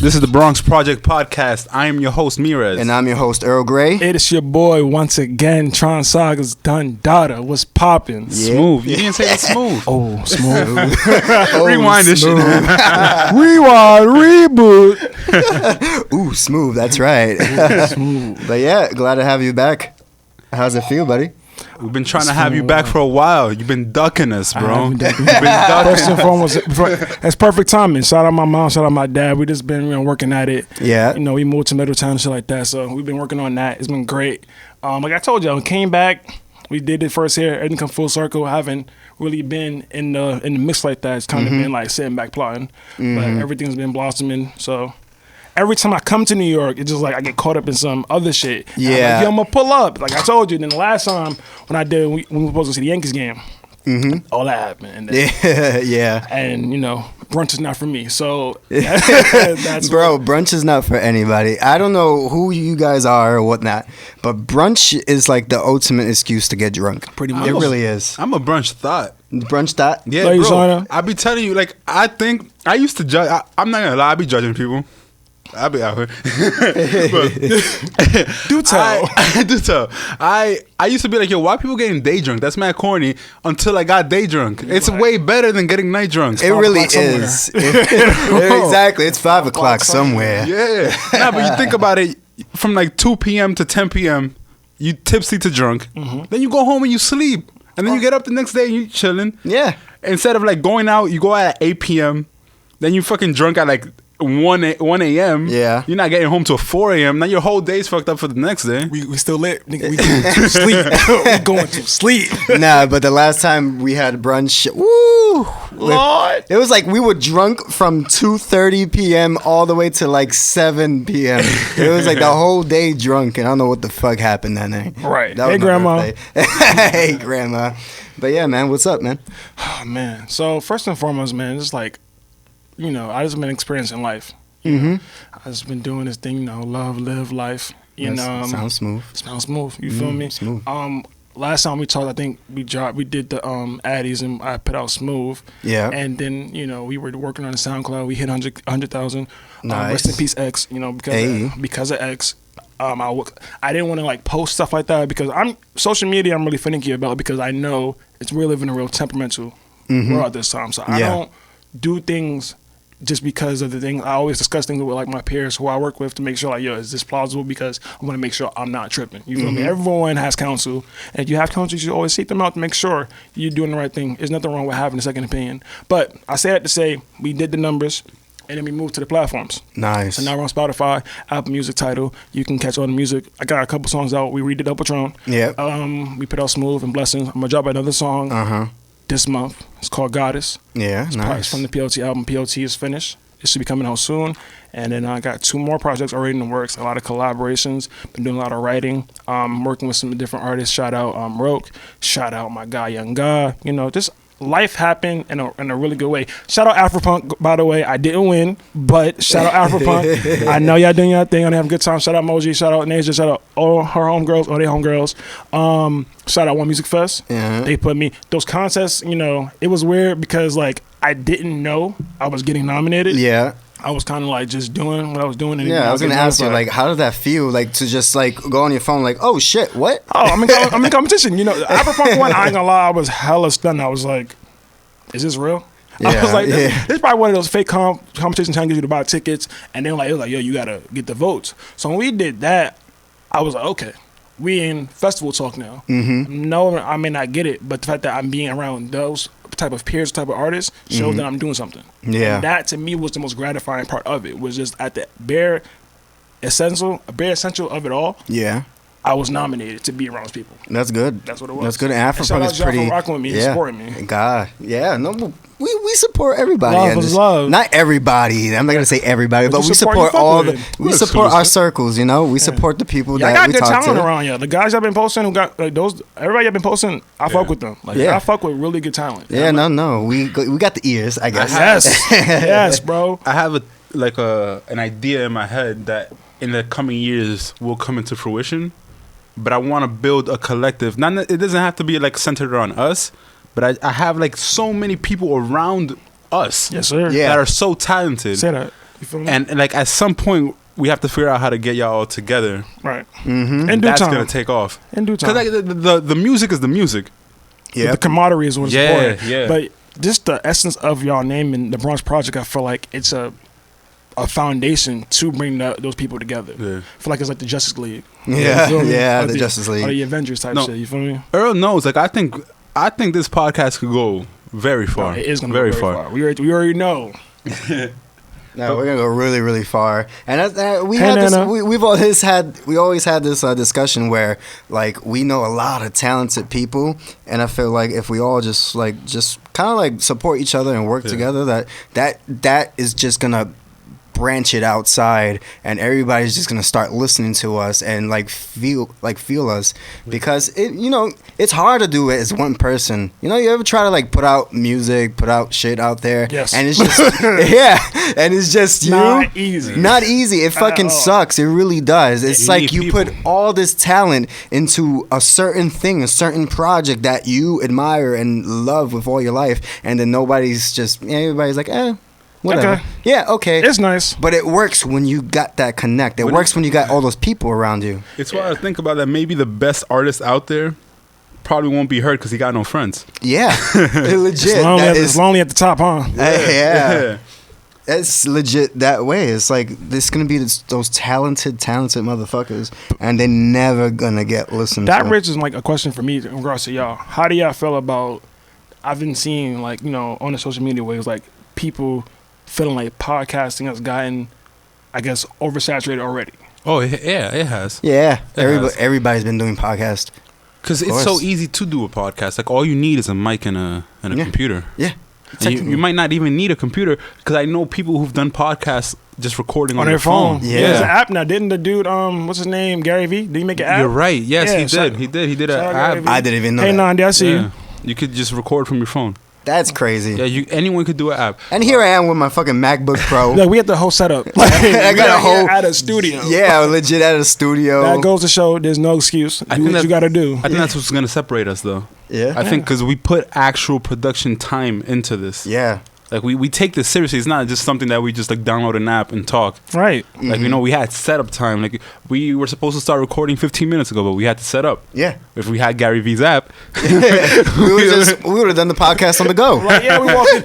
This is the Bronx Project Podcast. I am your host, Mirez. And I'm your host, Earl Grey. Hey, it's your boy once again, TronSagas done data. What's popping? Yeah. Smooth. You didn't say it's smooth. Oh, smooth. Rewind this shit. Rewind, reboot. Ooh, smooth. That's right. Smooth. But yeah, glad to have you back. How's it feel, buddy? We've been trying to have you back for a while. You've been ducking us, bro. You've been ducking. First and foremost, that's perfect timing. Shout out my mom, shout out my dad. We just been working at it. Yeah. You know, we moved to Middletown and shit like that, so we've been working on that. It's been great. Like I told you, I came back. We did it first here. Everything come full circle. I haven't really been in the mix like that. It's kind of been like sitting back plotting, but everything's been blossoming. So. Every time I come to New York, it's just like I get caught up in some other shit. Yeah. I'm like, yo, I'm gonna pull up. Like I told you. Then the last time when we were supposed to see the Yankees game, all that happened. And then, yeah. And you know, brunch is not for me. So that's bro, brunch is not for anybody. I don't know who you guys are or whatnot, but brunch is like the ultimate excuse to get drunk. Pretty much. It really is. I'm a brunch thought. Brunch thought? Yeah, Ladies, bro. I be telling you, like, I think I used to judge. I'm not gonna lie. I be judging people. I be out here. Do tell. Do tell. I used to be like, yo, why people getting day drunk? That's mad corny. Until I got day drunk. It's way better than getting night drunk. It really is. Exactly. It's 5 o'clock somewhere. Yeah. Nah, but you think about it, from like 2 p.m. to 10 p.m., you tipsy to drunk. Then you go home and you sleep. And then you get up the next day and you chilling. Yeah. Instead of like going out, you go out at 8 p.m. Then you fucking drunk at like 1 a.m. Yeah. You're not getting home till 4 a.m. Now your whole day's fucked up for the next day. We still lit. Nigga, we going to sleep. We going to sleep. Nah, but the last time we had brunch, woo, Lord. it was like we were drunk from 2:30 p.m. all the way to like 7 p.m. It was like the whole day drunk, and I don't know what the fuck happened that night. Right. That was Hey, my Grandma. birthday. Hey, Grandma. But yeah, man, what's up, man? Oh, man. So first and foremost, man, just like, you know, I just been experiencing life. I just been doing this thing, you know, love, live life. You know, sounds smooth. Sounds smooth. You feel me? Smooth. Last time we talked, I think we did the Addies, and I put out Smooth. Yeah. And then, you know, we were working on the SoundCloud. We hit 100,000. Nice. Rest in peace, X. You know, because of X. I didn't want to like post stuff like that because social media. I'm really finicky about because I know we're living a real temperamental world at this time. So I don't do things just because of the thing. I always discuss things with like my peers who I work with to make sure like, yo, is this plausible? Because I want to make sure I'm not tripping. You feel me? Everyone has counsel, and if you have counsel, you should always seek them out to make sure you're doing the right thing. There's nothing wrong with having a second opinion. But I say that to say we did the numbers, and then we moved to the platforms. Nice. So now we're on Spotify, Apple Music, Tidal. You can catch all the music. I got a couple songs out. We redid Up Patron. Yeah. We put out Smooth and Blessings. I'm gonna drop another song this month. It's called Goddess. Yeah, It's nice. from the PLT album. PLT is finished. It should be coming out soon. And then I got 2 more projects already in the works. A lot of collaborations. Been doing a lot of writing. Working with some different artists. Shout out Roke. Shout out my guy Young God. You know, just life happened in a really good way. Shout out Afropunk, by the way. I didn't win, but shout out Afropunk. I know y'all doing your thing. I'm gonna have a good time. Shout out Moji. Shout out Nasia. Shout out all her homegirls, all their homegirls. Shout out One Music Fest. They put me those contests. You know, it was weird because like I didn't know I was getting nominated. Yeah. I was kind of like just doing what I was doing. And Yeah, I was gonna ask you, like, how did that feel? Like to just like go on your phone, like, oh shit, what? Oh, I'm in competition. You know, the Afropunk one. I ain't gonna lie, I was hella stunned. I was like, is this real? I was like, this probably one of those fake competitions trying to get you to buy tickets, and then like it was like, yo, you gotta get the votes. So when we did that, I was like, okay, we in festival talk now. No, I may not get it, but the fact that I'm being around those type of peers, type of artists, shows that I'm doing something. Yeah. And that to me was the most gratifying part of it. Was just at the bare essential of it all. Yeah. I was nominated to be around those people. That's good. That's what it was. That's good. And Afropunk is pretty. For rocking with me and supporting me. God, yeah, no, we support everybody. Love is love. Not everybody. I'm not gonna say everybody, but we support all the. We support our circles. You know, we support the people that we talk to. I got good talent around here. The guys I've been posting who got like those. Everybody I've been posting, I fuck with them. Like I fuck with really good talent. Yeah, no, we got the ears. I guess. Yes, yes, bro. I have an idea in my head that in the coming years will come into fruition. But I want to build a collective. It doesn't have to be like centered on us, but I have like so many people around us. Yes, sir. Yeah. That are so talented. Say that. You feel me? And like at some point we have to figure out how to get y'all all together. Right. Mm-hmm. In due That's time. gonna take off. In due time. Because like the music is the music. Yeah. The camaraderie is what's important. Yeah. But just the essence of y'all naming the Bronx Project, I feel like it's a foundation to bring those people together. Yeah. I feel like it's like the Justice League. Yeah, You feel me? yeah, Or the Justice League. Or the Avengers type No. shit. You feel me? Earl knows. Like I think this podcast could go very far. No, it is going to very go very far. We already know. No, we're gonna go really, really far, and we Hey, had this. Nana. We always had this discussion where like we know a lot of talented people, and I feel like if we all just kind of like support each other and work together, that is just gonna branch it outside, and everybody's just gonna start listening to us and feel us, because it's hard to do it as one person. You ever try to like put out music, put out shit out there, Yes. and it's just and it's just Not easy. not easy. It fucking all. sucks. It really does. It's You like need you people. put all this talent into a certain thing, a certain project that you admire and love with all your life, and then everybody's like, whatever. Okay. Yeah, okay. It's nice. But it works when you got that connect. It works when you got all those people around you. It's why I think about that. Maybe the best artist out there probably won't be heard because he got no friends. Yeah, legit. It's lonely at the top, huh? Yeah. It's legit that way. It's like there's gonna be those talented motherfuckers, and they're never gonna get listened That to. raises like a question for me in regards to y'all. How do y'all feel about? I've been seeing like on the social media waves like people feeling like podcasting has gotten, I guess, oversaturated already. Oh yeah, it has. Yeah, has. everybody's been doing podcasts. Because it's so easy to do a podcast. Like all you need is a mic and a computer. Yeah. And you might not even need a computer, because I know people who've done podcasts just recording on their phone. Yeah. There's an app now. Didn't the dude, what's his name, Gary V? Did he make an app? You're right. Yes, Yeah, he did. He did an shout out Gary app. V. I didn't even know Hey, that. Nandi, I see Yeah. you. You could just record from your phone. That's crazy. Yeah, anyone could do an app. And here I am with my fucking MacBook Pro. Look, we had the whole setup. Like, I we got a out here whole at a studio. Yeah, legit at a studio. That goes to show there's no excuse. Do what you got to do. I think that's what's gonna separate us, though. Yeah. I think because we put actual production time into this. Yeah. Like we take this seriously. It's not just something that we just like download an app and talk. Right. Like we had setup time. Like we were supposed to start recording 15 minutes ago, but we had to set up. Yeah. If we had Gary V's app, we would have done the podcast on the go. Like, yeah, we walking.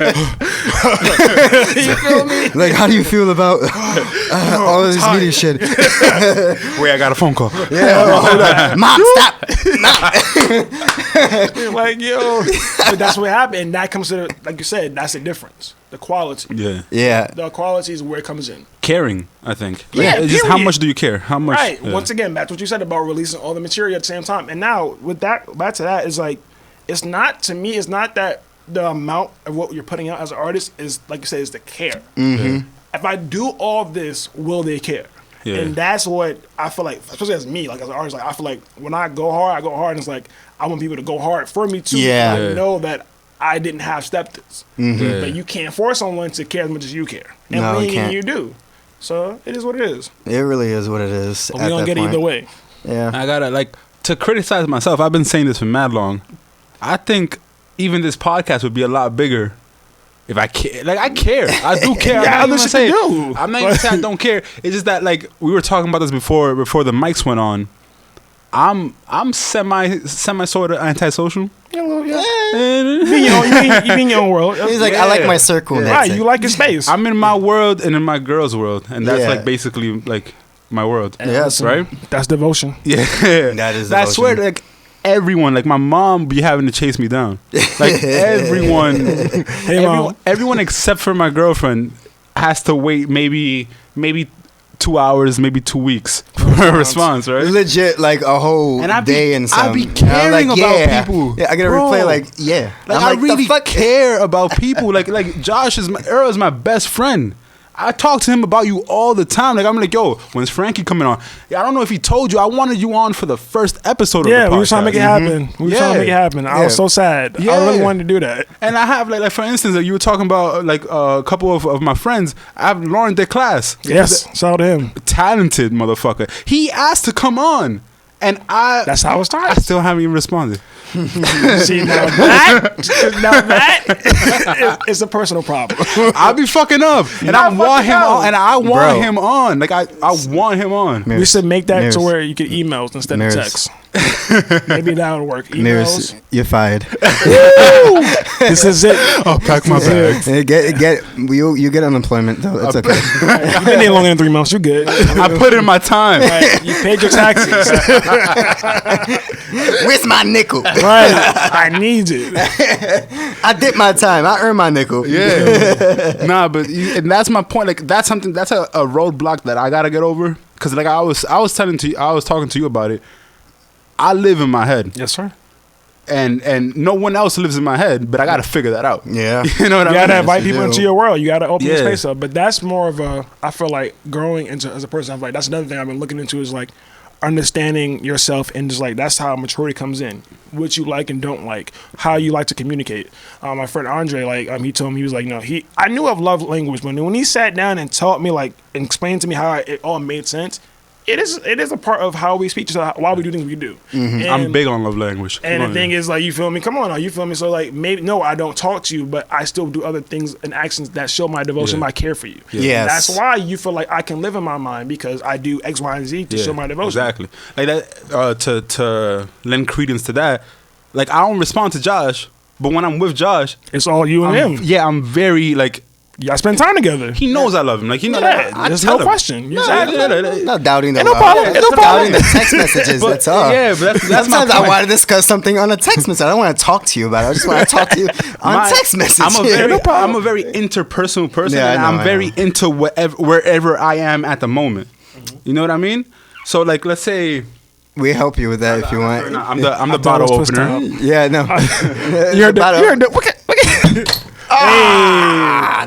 You feel me? Like, how do you feel about all of this media shit? wait, I got a phone call. Yeah, hold on. Mom, stop. Like, yo. But that's what happened. And that comes to, like you said, that's the difference. The quality. Yeah, Yeah. The quality is where it comes in. caring. I think. Yeah, it's just how period. much do you care? How much? Right. yeah. Once again, back to what you said about releasing all the material at the same time. And now, with that, back to that, is like, it's not, to me, it's not that the amount of what you're putting out as an artist is, like you said, is the care. Mm-hmm. If I do all this, will they care? Yeah. And that's what I feel like, especially as me, like as an artist, like I feel like when I go hard, and it's like I want people to go hard for me too. Yeah. I know that I didn't have steppers. Yeah. But you can't force someone to care as much as you care. And No, you me can't. and you do. So it is what it is. It really is what it is. But we don't get it either way. Yeah. I gotta to criticize myself. I've been saying this for mad long. I think even this podcast would be a lot bigger if I care. Like I care. I do care. Yeah, I'm not even shit saying to do. I'm not even saying I don't care. It's just that like we were talking about this before the mics went on. I'm semi sort of antisocial. Yeah, well, yeah. And You be in your own world. He's like, I like my circle. and Right, that's you it. like your space. I'm in my world and in my girl's world, and that's Yeah. like basically like my world. Yes, Right? That's devotion. Yeah, That is I swear, devotion. like everyone, like my mom, be having to chase me down. Like everyone, Hey, Mom. everyone except for my girlfriend has to wait maybe 2 hours, maybe 2 weeks for a response, right? Legit, like a whole And I day and some. I be And I'm caring about yeah. people. Yeah, I gotta Bro. replay like, yeah. Like I'm I like, really the fuck? care about people. Like Josh Earl is my best friend. I talk to him about you all the time. Like I'm like, yo, when's Frankie coming on? Yeah, I don't know if he told you. I wanted you on for the first episode of the podcast. Yeah, we were trying to make it happen. We were trying to make it happen. I was Yeah. so sad. I Yeah. really wanted to do that. And I have like for instance, like you were talking about like a couple of my friends. I have Lauren DeClass. Yes, shout out to him. Talented motherfucker. He asked to come on, and That's how it I started. still haven't even responded. See, now that is a personal problem. I be fucking up, and I want him on, and I want him on. Like I want him on. We should make that to where you get emails instead of texts. Maybe that would work. Emails. You're fired. This is it. I'll pack my bags. You get unemployment though. It's okay. You've been there longer than 3 months. You're good. I put in my time. Right. You paid your taxes. Where's my nickel? Right. I need it. I did my time. I earned my nickel. Yeah. Nah, but and that's my point. Like that's something. That's a roadblock that I gotta get over. Cause like I was talking to you about it. I live in my head. Yes, sir. And no one else lives in my head, but I got to figure that out. Yeah. You know what I mean? You got to invite people into your world. You got to open your Yeah. space up. But that's more of a, I feel like growing into as a person, I'm like, that's another thing I've been looking into is like understanding yourself and just like, that's how maturity comes in. What you like and don't like, how you like to communicate. My friend Andre, like, he told me, he was like, I knew of love language, but when he sat down and taught me, like, and explained to me how it all made sense, it is a part of how we speak to why we do things we do. Mm-hmm. I'm big on love language. And the thing is, like, you feel me? Come on, you feel me? So, like, maybe no, I don't talk to you, but I still do other things and actions that show my devotion, my care for you. Yeah. Yes. That's why you feel like I can live in my mind because I do X, Y, and Z to show my devotion. Exactly. Like that. To lend credence to that, like I don't respond to Josh, but when I'm with Josh, it's all you and him. Yeah, I'm very like. Y'all spend time together. He knows I love him. Like he knows. There's no question. Not doubting the no problem. love. No problem. Doubting the text messages. That's all. Yeah, but that's my Sometimes point. I want to discuss something on a text message. I don't want to talk to you about it. I just want to talk to you on text message. I'm a very interpersonal person, Yeah, and I'm very into wherever I am at the moment. You know what I mean? So like, let's say. We help you with that if you want. I'm the bottle opener. Yeah, no. You're the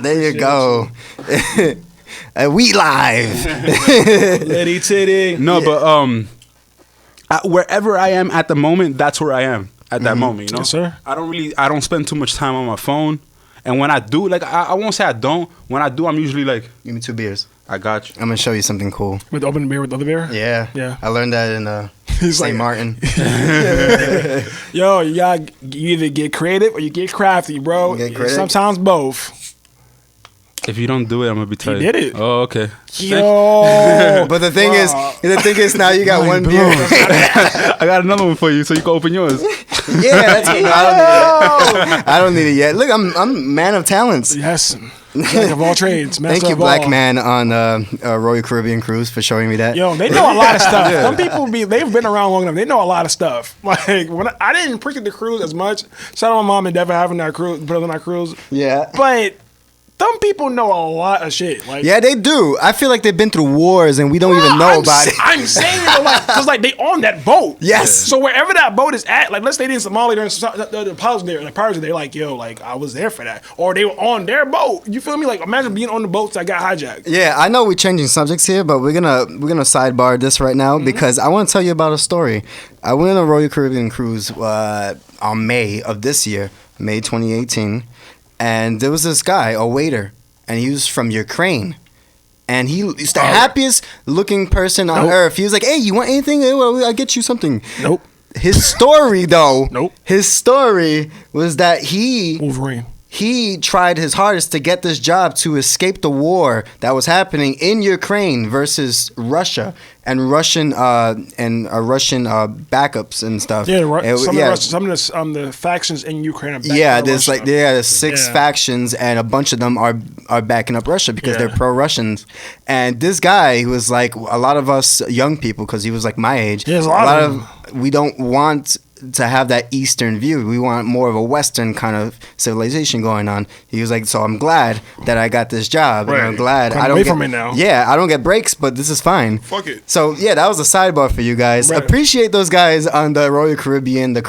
There you go. We live. Litty titty. No, but wherever I am at the moment, that's where I am at that moment. You know, Yes, sir. I don't spend too much time on my phone, and when I do, like I won't say I don't. When I do, I'm usually like, Give me 2 beers. I got you. I'm gonna show you something cool. With open beer with the other beer? Yeah. Yeah. I learned that in He's St. like- Martin. Yo, you either get creative or you get crafty, bro. Get creative. Sometimes both. If you don't do it, I'm gonna be tight. did it. Oh, okay. Yo. But the thing is now you got one beer. I got another one for you, so you can open yours. Yeah, that's cool. I don't need it yet. Look, I'm man of talents. Yes. Jack of all trades. Thank you, Black Man on Royal Caribbean Cruise for showing me that. Yo, they know a lot of stuff. Some people they've been around long enough. They know a lot of stuff. Like when I didn't appreciate the cruise as much. Shout out to my mom and dad for having that cruise, put on that cruise. Yeah. But some people know a lot of shit. Like, Yeah, they do. I feel like they've been through wars and we don't even know about it. I'm saying it like, cause like they on that boat. Yes. So wherever that boat is at, like let's say they in Somalia, they're in the pilots there, the pirates, they're like, yo, like I was there for that, or they were on their boat. You feel me? Like imagine being on the boats that got hijacked. Yeah, I know we're changing subjects here, but we're gonna sidebar this right now because I want to tell you about a story. I went on a Royal Caribbean cruise on May of this year, May 2018, and there was this guy, a waiter, and he was from Ukraine. And he's the happiest looking person on earth. He was like, hey, you want anything? Hey, well, I'll get you something. Nope. His story, though. Nope. His story was that Wolverine. he tried his hardest to get this job to escape the war that was happening in Ukraine versus Russia and Russian backups and stuff. Yeah, And some of the factions in Ukraine are backing yeah, up there's Russia. like there's 6 Yeah. factions and a bunch of them are backing up Russia because Yeah. they're pro-Russians. And this guy was like a lot of us young people because he was like my age. Yeah, there's a lot of we don't want to have that Eastern view. We want more of a Western kind of civilization going on. He was like, so I'm glad that I got this job. Right. And I'm glad Come I don't away get, from it now. Yeah, I don't get breaks, but this is fine. Fuck it. So yeah, that was a sidebar for you guys. Right. Appreciate those guys on the Royal Caribbean, the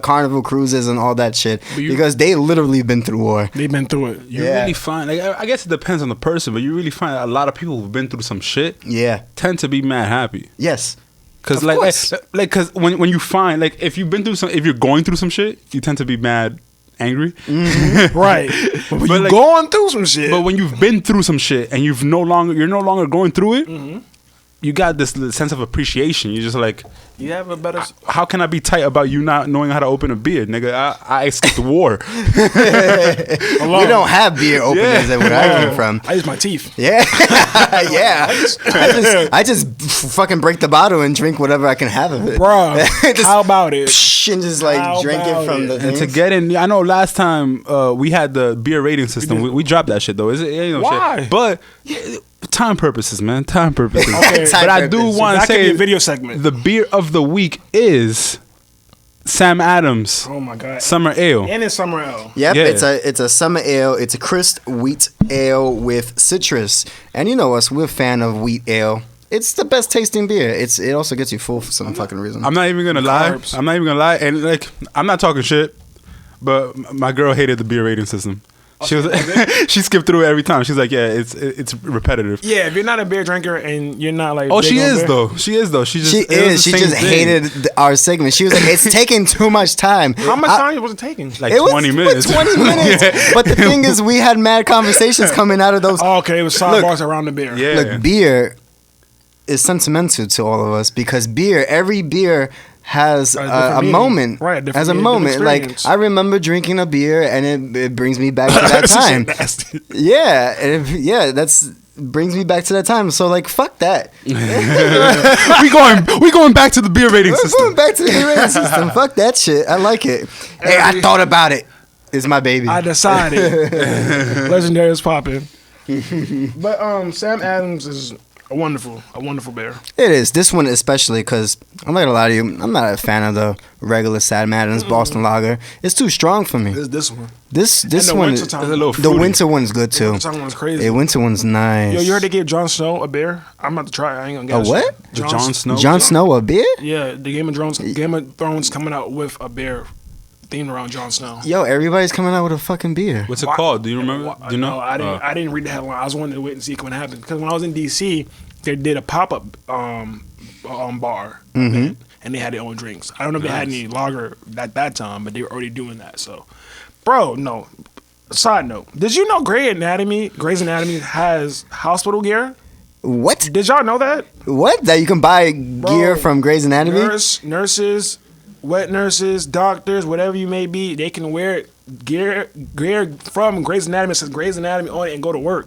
Carnival cruises and all that shit because they literally been through war. They've been through it. You really find, like, I guess it depends on the person, but you really find a lot of people who've been through some shit Yeah. tend to be mad happy. Yes. Cause Of course. cause when you find, like, if you've been through if you're going through some shit, you tend to be mad, angry. Right. But when But you like- going through some shit. But when you've been through some shit and you're no longer going through it, you got this sense of appreciation. You're just like, You have a better. how can I be tight about you not knowing how to open a beer, nigga? I escaped the war. We don't have beer openers that where I came from. I use my teeth. Yeah, yeah. I just fucking break the bottle and drink whatever I can have of it, Bro, Just how about it? and just like How drink it about from it? the And things. to get in, I know last time we had the beer rating system. We dropped that shit though. It ain't no Why? shit. But time purposes, man. Time purposes. Okay. But I do purposes. want to That could be say a video segment. the beer of the week is Sam Adams Oh my god. Summer Ale. And it's summer ale. Yep, Yeah. it's a summer ale. It's a crisp wheat ale with citrus. And you know us, we're a fan of wheat ale. It's the best tasting beer. It also gets you full for some fucking reason. I'm not even gonna lie. Carbs. I'm not even gonna lie. And like, I'm not talking shit. But my girl hated the beer rating system. She was she skipped through it every time. She's like, yeah, it's repetitive. Yeah, if you're not a beer drinker and you're not like. Oh, big she on is beer- though. She is though. She just She it was is. the She same just thing. hated our segment. She was like, "It's taking too much time." How much time was it taking? Like It was 20 minutes. 20 minutes. Yeah. But the thing is, we had mad conversations coming out of those. Oh, okay, it was sidebars around the beer. Yeah. Look, beer is sentimental to all of us because every beer has A a different meaning. moment. Right, a different has a meaning, moment. different Like experience. I remember drinking a beer, and it brings me back to that That's just time. nasty. Yeah, that's brings me back to that time. So like, fuck that. we going back to the beer rating We're system. going back to the rating system. Fuck that shit. I like it. Hey, I thought about it. It's my baby. I decided. Legendary is popping. But Sam Adams is a wonderful beer. It is. This one especially because I'm not gonna lie to you. I'm not a fan of the regular Sam Adams Boston Lager. It's too strong for me. It's this one. This And the one, wintertime. It's a little the fruity. winter one's good too. The one's crazy. The winter one's nice. Yo, you heard they gave Jon Snow a beer? I'm about to try it. I ain't gonna A guess. what? The Jon Snow. Jon Snow a beer? Yeah, the Game of Thrones coming out with a beer themed around Jon Snow. Yo, everybody's coming out with a fucking beer. What's it Why- called? Do you remember? Do you know? No, I didn't read the headline. I was wanting to wait and see what happened because when I was in DC, they did a pop up bar, and they had their own drinks. I don't know if they had any lager at that time, but they were already doing that. So, bro, no. Side note: did you know Grey's Anatomy has hospital gear? What? Did y'all know that? What? That you can buy gear from Grey's Anatomy? Nurses, wet nurses, doctors, whatever you may be, they can wear gear from Grey's Anatomy. It says Grey's Anatomy on it and go to work.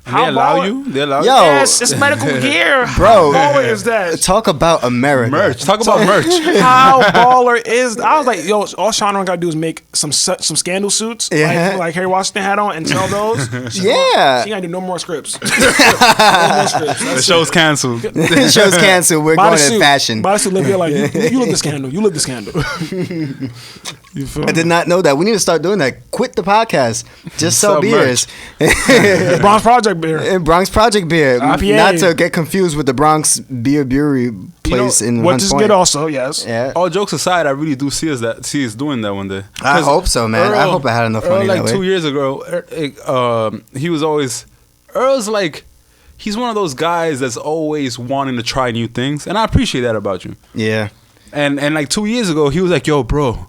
And they allow you? They allow Yo. you? Yes, it's medical gear. Bro. How baller is that? Talk about America. Merch. Talk about merch. How baller is I was like, yo, all Sean got to do is make some scandal suits, Yeah. like Harry Washington had on, and sell those. Yeah. She ain't do no more scripts. No more scripts. The That's show's canceled. The show's canceled. We're Buy going the in suit. fashion. Buy the suit. Live here like you live the scandal. You live the scandal. You feel I me? did not know that. We need to start doing that. Quit the podcast. Just sell Sell beers. Bronx Project beer. And Bronx Project beer. IPA. Not to get confused with the Bronx Beer Brewery place in Which Hunts is Point. good also, yes. Yeah. All jokes aside, I really do see us doing that one day. I hope so, man. I hope I had enough money like that 2 way. years ago, he was always Earl's like he's one of those guys that's always wanting to try new things, and I appreciate that about you. Yeah. And like 2 years ago, he was like, "Yo, bro,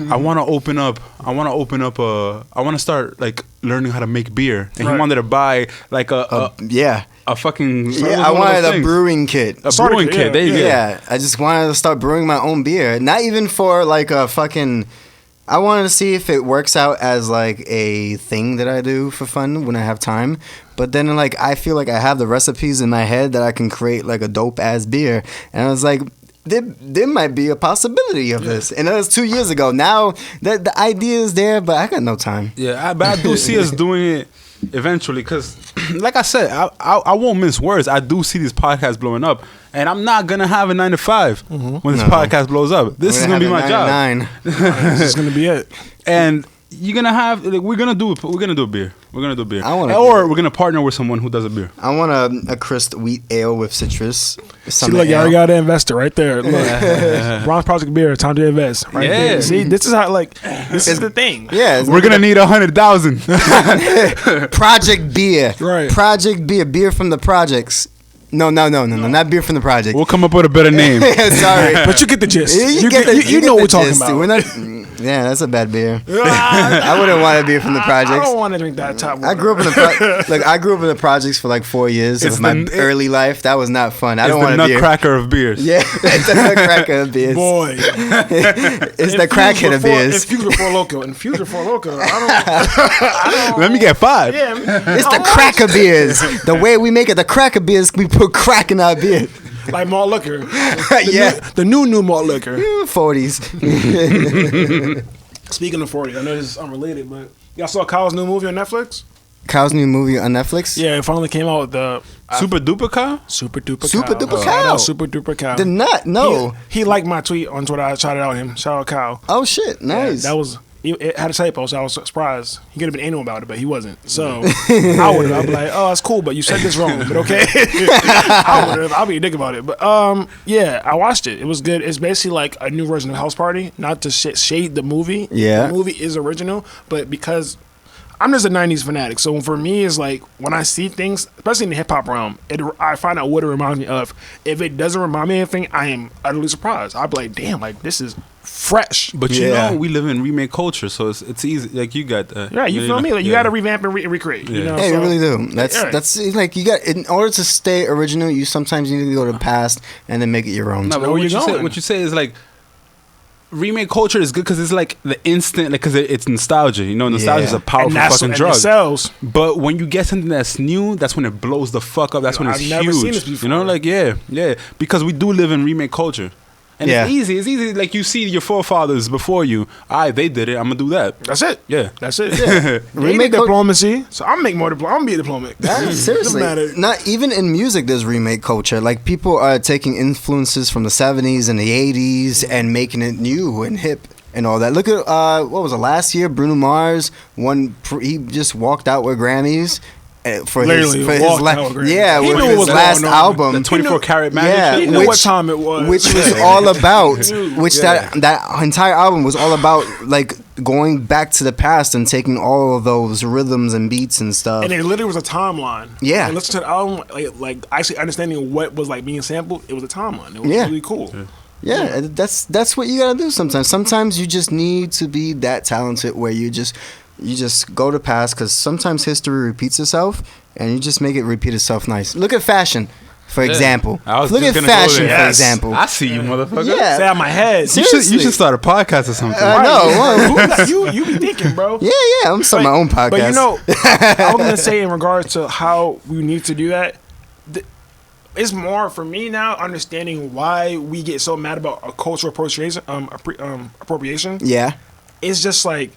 I want to open up. I want to start like learning how to make beer." And Right. he wanted to buy like a Yeah. fucking Yeah, I wanted a brewing kit. a Starter brewing kit, kit. There you go. Yeah, I just wanted to start brewing my own beer. Not even for like a fucking. I wanted to see if it works out as like a thing that I do for fun when I have time. But then like I feel like I have the recipes in my head that I can create like a dope ass beer. And I was like, there might be a possibility of this. And that was 2 years ago. Now the idea is there, but I got no time. Yeah, but I do see us doing it eventually because, like I said, I won't mince words. I do see these podcasts blowing up, and I'm not gonna have a 9 to 5 when this podcast blows up. This is gonna be my job, 9. This is gonna be it. and you're gonna have. Like, we're gonna do a beer. We're gonna do a beer, I want a or beer. we're gonna partner with someone who does a beer. I want a crisp wheat ale with citrus. See, look, you already got an investor right there. Look, Bronx Project beer, time to invest. Right Yeah. there. See, this is how this is the thing. Yeah, it's We're gonna need 100,000. Project beer. Right. Project beer. Beer from the projects. No, not Beer from the Project. We'll come up with a better name. Sorry, But you get the gist. you know what we're talking gist. about. We're not. Yeah, that's a bad beer. I wouldn't want a beer from the projects. I don't want to drink that top water. I grew up in the I grew up in the projects for like 4 years of my early life. That was not fun. I don't want a beer. It's the nutcracker of beers. Yeah, it's the nutcracker of beers. Boy, it's the crackhead of beers. Infused for Loco. Infused for Loco. I don't. Let me get 5. Yeah, It's the cracker beers. The way we make it, the cracker beers, we put crack in our beer. like malt liquor. The new malt liquor. 40s. Speaking of 40, I know this is unrelated, but y'all saw Kyle's new movie on Netflix? Kyle's new movie on Netflix? Yeah, it finally came out with the Super Duper Cow? Super Duper Super Cow. Duper Shout out Cow. Super Duper Cow. The nut, no. He liked my tweet on Twitter. I shouted out him. Shout out Kyle. Oh, shit, nice. Yeah, it had a typo, so I was surprised. He could have been anal about it, but he wasn't. So I would have. I'd be like, oh, that's cool, but you said this wrong. But okay. I would have. I'll be a dick about it. But yeah, I watched it. It was good. It's basically like a new version of House Party. Not to shade the movie. Yeah. The movie is original, but because I'm just a 90s fanatic. So for me, it's like when I see things, especially in the hip hop realm, I find out what it reminds me of. If it doesn't remind me of anything, I am utterly surprised. I'd be like, damn, like this is fresh. But you know, we live in remake culture, so it's easy. Like you got that. Yeah, you feel me? Like you got to revamp and recreate. Yeah. You know, Yeah, so, you really do. That's like you got. In order to stay original, you sometimes need to go to the past and then make it your own. No, but what you say is like remake culture is good because it's like the instant, like because it's nostalgia. You know, nostalgia is a powerful fucking drug. It sells. But when you get something that's new, that's when it blows the fuck up. That's when it's huge. I've never seen this before. You know, like yeah, because we do live in remake culture. And it's easy. It's easy. Like you see your forefathers before you. They did it. I'm gonna do that. That's it. Yeah, that's it. Yeah. Remake diplomacy. So I'm make more diplomacy. I'm gonna be a diplomat. Seriously, not even in music. There's remake culture. Like people are taking influences from the '70s and the '80s and making it new and hip and all that. Look at what was it last year? Bruno Mars won. He just walked out with Grammys. For his last album, the 24 Karat Magic. Yeah, he knew what time it was, which was all about, that entire album was all about like going back to the past and taking all of those rhythms and beats and stuff. And it literally was a timeline. Yeah, and listen to the album, like actually understanding what was like being sampled. It was a timeline. It was really cool. Yeah, that's what you gotta do sometimes. Sometimes you just need to be that talented where you just go to past, because sometimes history repeats itself, and you just make it repeat itself nice. Look at fashion, for example. Look at fashion, for example. I see you, motherfucker. Yeah. Say out my head. You should start a podcast or something. I know. You be thinking, bro. Yeah. I'm starting my own podcast. But you know, I was gonna say in regards to how we need to do that. It's more for me now understanding why we get so mad about a cultural appropriation. Yeah. It's just like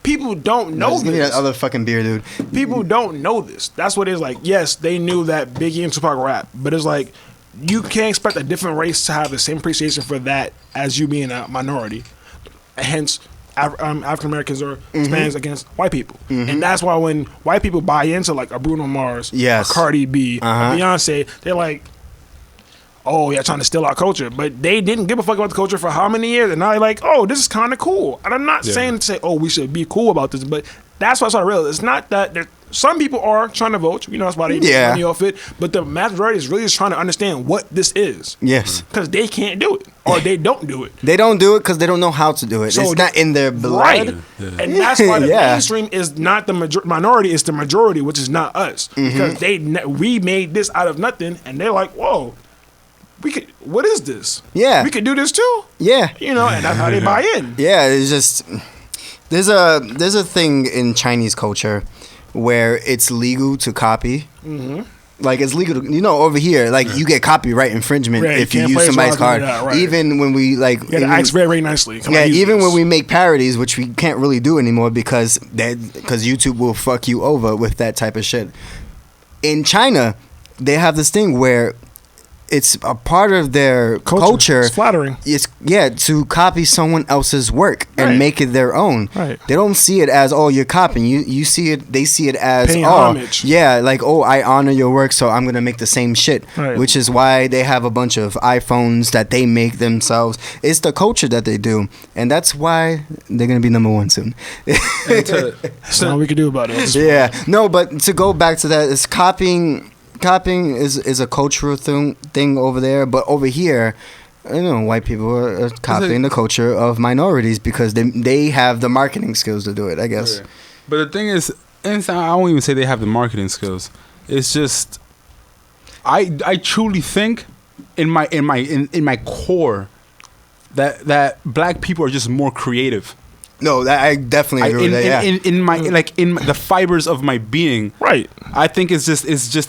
people don't know this. Give me that other fucking beer, dude. People don't know this. That's what it is. Like, yes, they knew that Biggie and Tupac rap, but it's like you can't expect a different race to have the same appreciation for that as you being a minority. Hence, African Americans or Hispanics against white people, and that's why when white people buy into like a Bruno Mars, a Cardi B, a Beyonce, they're like, oh, yeah, trying to steal our culture. But they didn't give a fuck about the culture for how many years? And now they're like, oh, this is kind of cool. And I'm not saying to say, oh, we should be cool about this, but that's what I realized. It's not that some people are trying to vote. You know, that's why they make money off it. But the majority is really just trying to understand what this is. Yes. Because they can't do it. Or they don't do it. They don't do it because they don't know how to do it. So it's not in their blood. Right. Yeah. And that's why the mainstream is not the minority, it's the majority, which is not us. Because we made this out of nothing, and they're like, whoa. What is this? Yeah. We could do this too? Yeah. You know, and that's how they buy in. Yeah, it's just there's a thing in Chinese culture where it's legal to copy. Like it's legal to, over here, like you get copyright infringement if you use somebody's card. Even when we like act very nicely. Even when we make parodies, which we can't really do anymore because YouTube will fuck you over with that type of shit. In China, they have this thing where it's a part of their culture. It's flattering. It's to copy someone else's work and make it their own. Right. They don't see it as you're copying. You see it. They see it as paying homage. Yeah, like I honor your work, so I'm gonna make the same shit. Right. Which is why they have a bunch of iPhones that they make themselves. It's the culture that they do, and that's why they're gonna be number one soon. That's all we can do about it. Yeah. No, but to go back to that, it's copying copying is a cultural thing over there, but over here, white people are copying the culture of minorities because they have the marketing skills to do it, I guess. Yeah. But the thing is, I won't even say they have the marketing skills. It's just, I truly think in my core that black people are just more creative. No, I definitely agree with that. Yeah. In the fibers of my being, right? I think it's just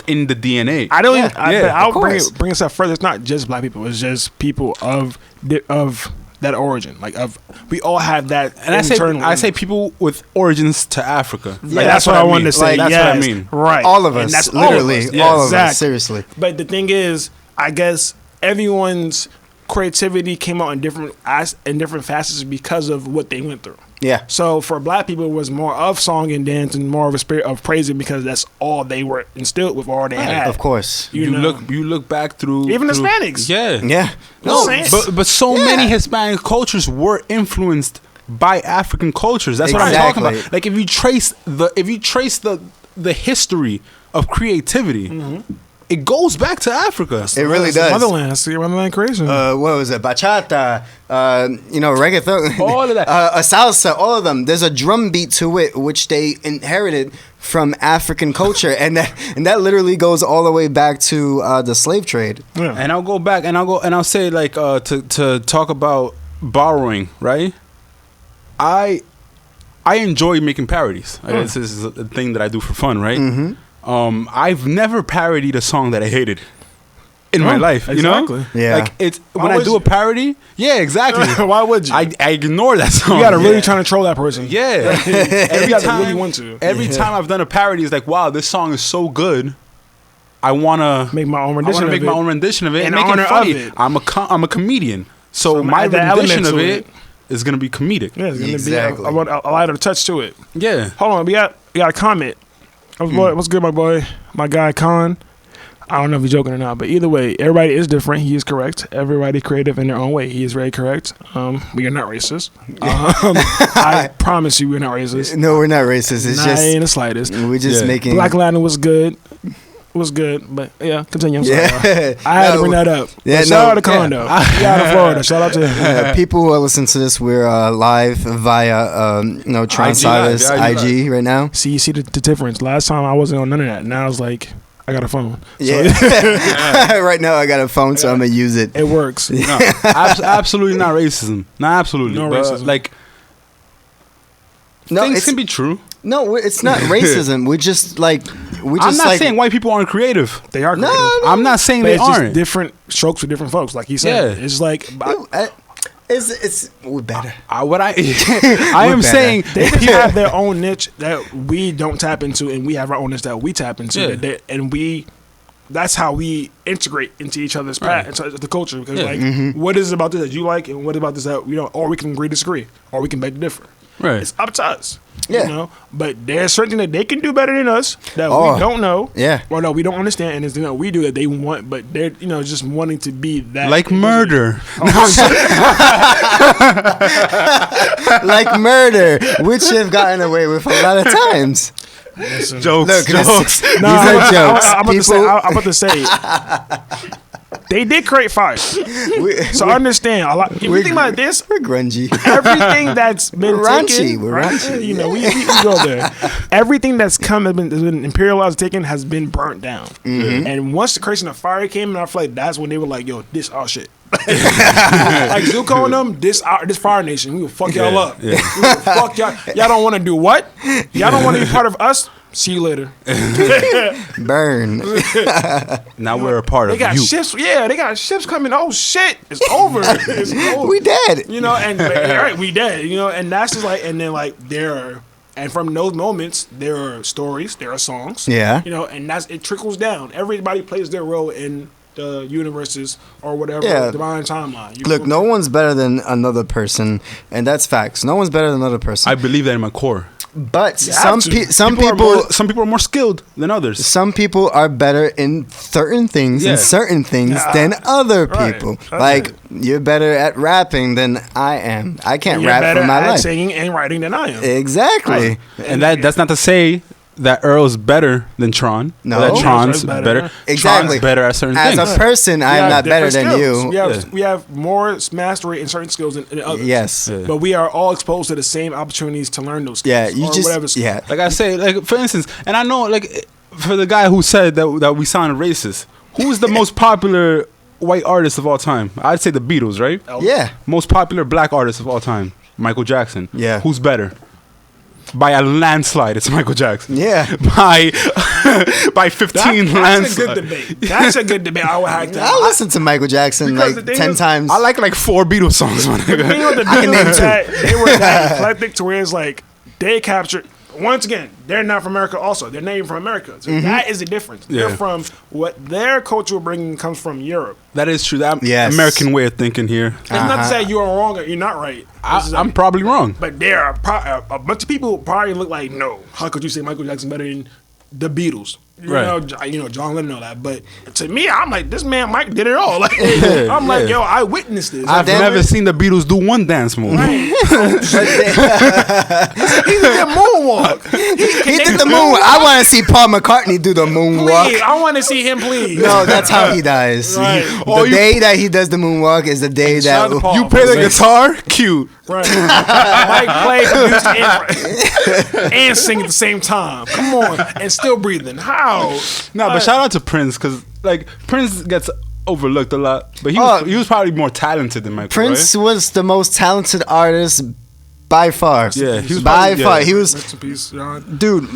in the DNA. I don't. I'll bring us up further. It's not just black people. It's just people of that origin. We all have that. And I say people with origins to Africa. Yeah, that's what I wanted to say. That's what I mean. Right. All of us. And that's literally all of us. Seriously. But the thing is, I guess everyone's creativity came out in different facets because of what they went through. Yeah. So for black people, it was more of song and dance and more of a spirit of praising because that's all they were instilled with, all they had. Of course. You look back through even Hispanics. Yeah. No, but so many Hispanic cultures were influenced by African cultures. That's what I'm talking about. Like if you trace the history of creativity. Mm-hmm. It goes back to Africa. It really does. Motherland. That's the motherland creation. What was it? Bachata, reggaeton. All of that. Salsa, all of them. There's a drum beat to it, which they inherited from African culture. and that literally goes all the way back to the slave trade. Yeah. And I'll go back and I'll say to talk about borrowing, right? I enjoy making parodies. This is a thing that I do for fun, right? Mm-hmm. I've never parodied a song that I hated in my life. Exactly. You know? Yeah. Like it's when I do a parody. Yeah, exactly. Why would you? I ignore that song. You gotta really trying to troll that person. Yeah. Every time really want to. Every time I've done a parody, it's like, wow, this song is so good. I wanna make my own rendition. Make my own rendition of it and make it funny. Of it. I'm a comedian, so my rendition of it is gonna be comedic. Yeah, it's gonna be a lighter touch to it. Yeah. Hold on, we got a comment. What's good, my boy? My guy, Khan. I don't know if he's joking or not, but either way, everybody is different. He is correct. Everybody creative in their own way. He is very correct. We are not racist. I promise you we're not racist. No, we're not racist. It's just in the slightest. We're just making... Black Latin was good. But continue. I'm sorry. I had to bring that up. Yeah, shout out to Condo. Out of Florida. Shout out to him. People who listen to this, we're live via TronSagas IG right now. See, you see the difference. Last time I wasn't on none of that. Now it's like I got a phone. Right now I got a phone, so I'm gonna use it. It works. No, absolutely not racism. Not absolutely. No racism. Like things can be true. No, it's not racism. I'm not saying white people aren't creative. They are creative. No. I'm not saying they aren't. Just different strokes for different folks, like he said. It's like it's we're better. I am saying they have their own niche that we don't tap into, and we have our own niche that we tap into, that's how we integrate into each other's path, into the culture. Because what is it about this that you like, and what about this that we don't, or we can agree, disagree, or we can beg to differ. Right. It's up to us. Yeah. But there's certain that they can do better than us that we don't know. Yeah. Or no, we don't understand, and it's we do that they want, but they're just wanting to be that. Like murder. Like murder, which have gotten away with a lot of times. Jokes. These are jokes. I'm about to say. They did create fire. So understand a lot. If you think about this, we're grungy. Everything that's been taken, we're raunchy. We go there. Everything that's has been imperialized, taken, has been burnt down. Mm-hmm. And once the creation of fire came, and I feel like that's when they were like, "Yo, this our shit." Like Zuko and them, this Fire Nation, we will fuck y'all up. Yeah. We will fuck y'all. Y'all don't want to do what? Y'all don't want to be part of us. See you later. Burn. Now we're a part of you. Ships. Yeah, they got ships coming. Oh shit, it's over. It's over. We dead. And we dead. And that's just like, and then like and from those moments there are stories, there are songs. Yeah. And it trickles down. Everybody plays their role in the universes or whatever divine timeline. Look, no one's better than another person, and that's facts. No one's better than another person. I believe that in my core. But some people are more skilled than others. Some people are better in certain things than other people. Like you're better at rapping than I am. I can't rap for my life. You're better at singing and writing than I am. Exactly. Right. And that's not to say that Earl's better than Tron. No. That Yeah, Tron's Earl's better. better. Exactly. Tron's better at certain As things. a person, I am not better than skills. you. We have more mastery in certain skills than others. Yes. Yeah. But we are all exposed to the same opportunities to learn those skills. Yeah, you or just whatever skill. yeah. Like I say, like for instance, and I know, like for the guy who said that we sounded racist, who's the most popular white artist of all time? I'd say the Beatles, right? Yeah. Most popular black artist of all time, Michael Jackson. Yeah. Who's better? By a landslide, it's Michael Jackson. Yeah. By 15 That's a landslides. good debate. That's a good debate. I would have to. I listened to Michael Jackson Because like the thing 10 is, times. I like 4 Beatles songs, my nigga. You know, the I can name Beatles, two. that they were that eclectic to where it's like they captured. Once again, they're not from America. Also, they're not even from America. So that is the difference. Yeah. They're from what their cultural bringing comes from Europe. That is true. That Yes. American way of thinking here. It's not to say you are wrong or you're not right. It's I'm like- probably wrong. But there are a bunch of people who probably look like, no, how could you say Michael Jackson better than the Beatles? You know, John Lennon and all that. But to me, I'm like, this man Mike did it all. Like, I'm like, yo, I witnessed this. I've then- never seen the Beatles do one dance move. Right. He did the moonwalk. He did the moonwalk. I want to see Paul McCartney do the moonwalk. Please, I want to see him, please. No, that's how he dies. Right. The day that he does the moonwalk is the day Shout out to that Paul. You play the guitar, cute. Right. Mike played, produced, and sing at the same time. Come on. And still breathing. How? No, but shout out to Prince because like Prince gets overlooked a lot, but he was probably more talented than Michael. Prince right? was the most talented artist by far. Yeah, he was by probably- far. yeah. He was, Rest in peace, John. dude,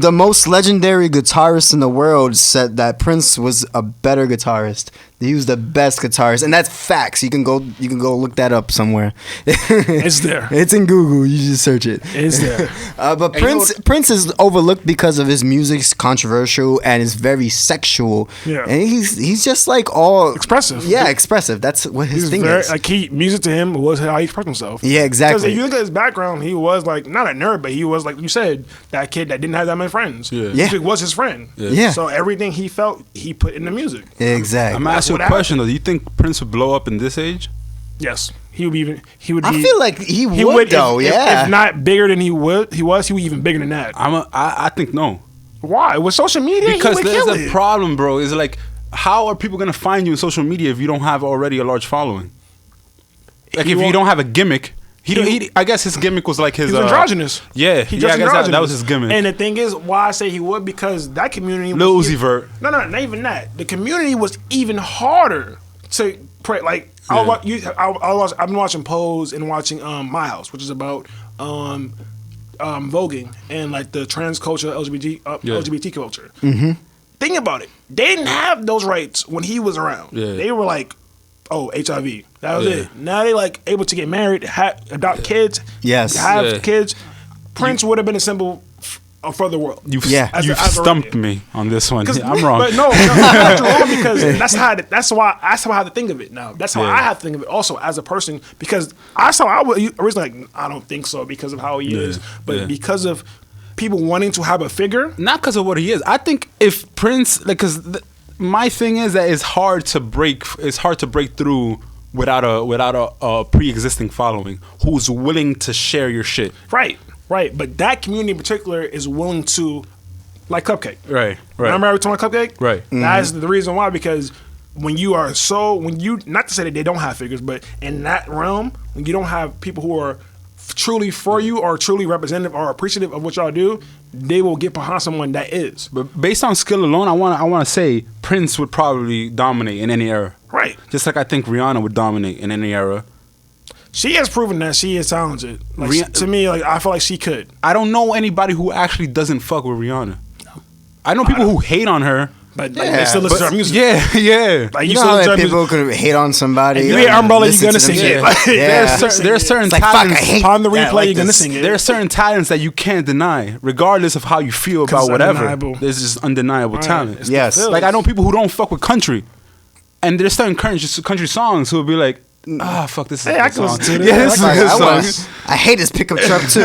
the most legendary guitarist in the world said that Prince was a better guitarist. He was the best guitarist, and that's facts. You can go look that up somewhere. It's there. It's in Google. You just search it. It's there. But Prince is overlooked because of his music's controversial and is very sexual. Yeah. And he's just like all Expressive. Yeah, expressive. That's what his He's thing very, is. like music to him was how he expressed himself. Yeah, exactly. Because if you look at his background, he was like not a nerd, but he was like you said, that kid that didn't have that many friends. Yeah. Yeah. Music was his friend. Yeah. So everything he felt, he put in the music. Exactly. I'm asking you what a question though. Do you think Prince would blow up in this age? Yes, he would be. He would. I be, feel like he he would though. If, Yeah. if not bigger than he would be even bigger than that. I think no. Why? With social media, Because he would there's kill a it. problem, bro. Is like, how are people gonna find you in social media if you don't have already a large following? Like, He if you won't- don't have a gimmick, I guess his gimmick was like his. He's androgynous. Yeah, He yeah. just I guess that was androgynous. his gimmick. And the thing is, why I say he would, because that community. Lil was Uzi Vert. No, not even that. The community was even harder to pray. Like Yeah. I've been watching Pose and watching My House, which is about voguing and like the trans culture, LGBT culture. Mm-hmm. Think about it. They didn't have those rights when he was around. Yeah. They were like, oh, HIV. That was Yeah. it. Now they like able to get married, adopt kids, Yes. have Yeah. kids. Prince would have been a symbol for the world. You've Yeah. you've As a stumped radio. me on this one. Yeah, I'm wrong. But no, you're wrong because that's how I have to think of it now. That's how Yeah. I have to think of it also as a person because that's how I was originally like, I don't think so because of how he is, but Yeah. because of people wanting to have a figure. Not because of what he is. I think if Prince, like, because my thing is that it's hard to break. It's hard to break through without a pre-existing following who's willing to share your shit. Right. But that community in particular is willing to, like Cupcake. Right. Remember we talking about Cupcake? Right. That's the reason why, because when you not to say that they don't have figures, but in that realm, when you don't have people who are truly for you or truly representative or appreciative of what y'all do, they will get behind someone that is. But based on skill alone, I want to say Prince would probably dominate in any era. Right. Just like I think Rihanna would dominate in any era. She has proven that she is talented. Like, Rih- to me, like I feel like she could. I don't know anybody who actually doesn't fuck with Rihanna. I know people who hate on her. But like, they still listen to her music. Yeah. Like You still know how listen to her people music. could hate on somebody. You hear Umbrella, you're listen gonna to them sing shit. it. Like, Yeah. There's certain It's like, fuck, talents. I hate Upon the that, replay, like you're gonna this. sing it. There's certain talents that you can't deny, regardless of how you feel 'Cause about it's whatever. undeniable. There's just undeniable Right. talent. It's Yes. the feels. Like I know people who don't fuck with country, and there's certain country songs who will be like, fuck, this is Hey, a I good can listen song. to this. Yeah, this is a Like, good I song. hate his pickup truck too.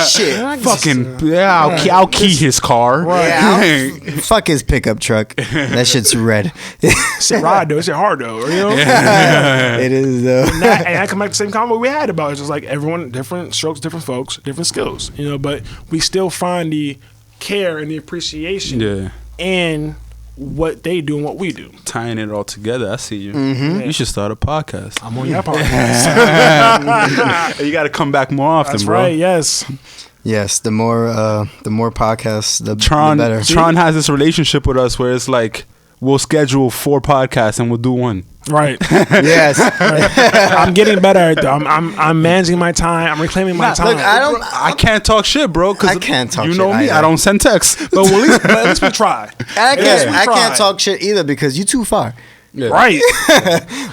Shit. Fucking I'll key his car. Yeah, fuck his pickup truck. That shit's red. Shit ride though. It's hard though. You know? It is though. And I come back to the same comment we had about it. It's just like everyone, different strokes, different folks, different skills. You know, but we still find the care and the appreciation Yeah. in what they do and what we do. Tying it all together. I see you. Mm-hmm. You should start a podcast. I'm on your podcast. You got to come back more often, That's bro. right. Yes. Yes, the more podcasts, the Tron better. Tron has this relationship with us where it's like we'll schedule 4 podcasts and we'll do one. Right. Yes. I'm getting better at that. I'm managing my time. I'm reclaiming my time. Look, I can't talk shit, bro. Cause I can't talk You shit know me. either. I don't send texts. but at least we try. I Yes, we can't tried. talk shit either because you too far. Yeah. Right.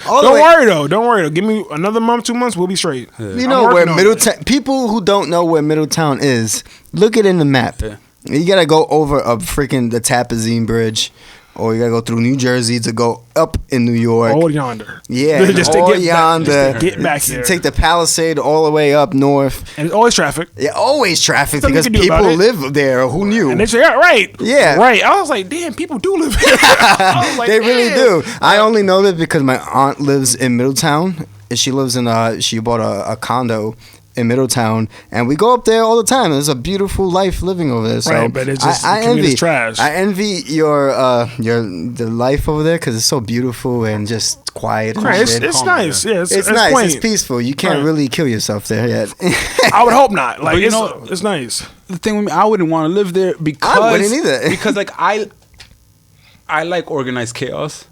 All the Don't way- worry though. Don't worry though. Give me another month, 2 months, we'll be straight. You I'm know where working on Middletown. People who don't know where Middletown is, look it in the map. Yeah. You gotta go over a freaking the Tapazine Bridge, or you gotta go through New Jersey to go up in New York. All yonder. Yeah, Just to all get back- yonder. just to get back here. Take the Palisade all the way up north. And it's always traffic. Yeah, always traffic Something because you can do about people it. live there. Who knew? And they say, yeah, right. Yeah. Right. I was like, damn, people do live here. I was like, They really damn. do. I only know that because my aunt lives in Middletown. She lives in she bought a condo in Middletown, and we go up there all the time. There's a beautiful life living over there. So Right, but it's just- I the community's envy trash. I envy the life over there because it's so beautiful and just quiet. And Right, shit. it's nice. Yeah, It's nice. quaint. It's peaceful. You can't Right. really kill yourself there yet. I would hope not. Like, But you it's, know- it's nice. The thing with me, I wouldn't want to live there because I wouldn't either. because like I like organized chaos.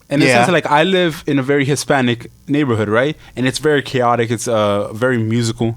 And in the Yeah. sense of, like I live in a very Hispanic neighborhood, right? And it's very chaotic. It's very musical.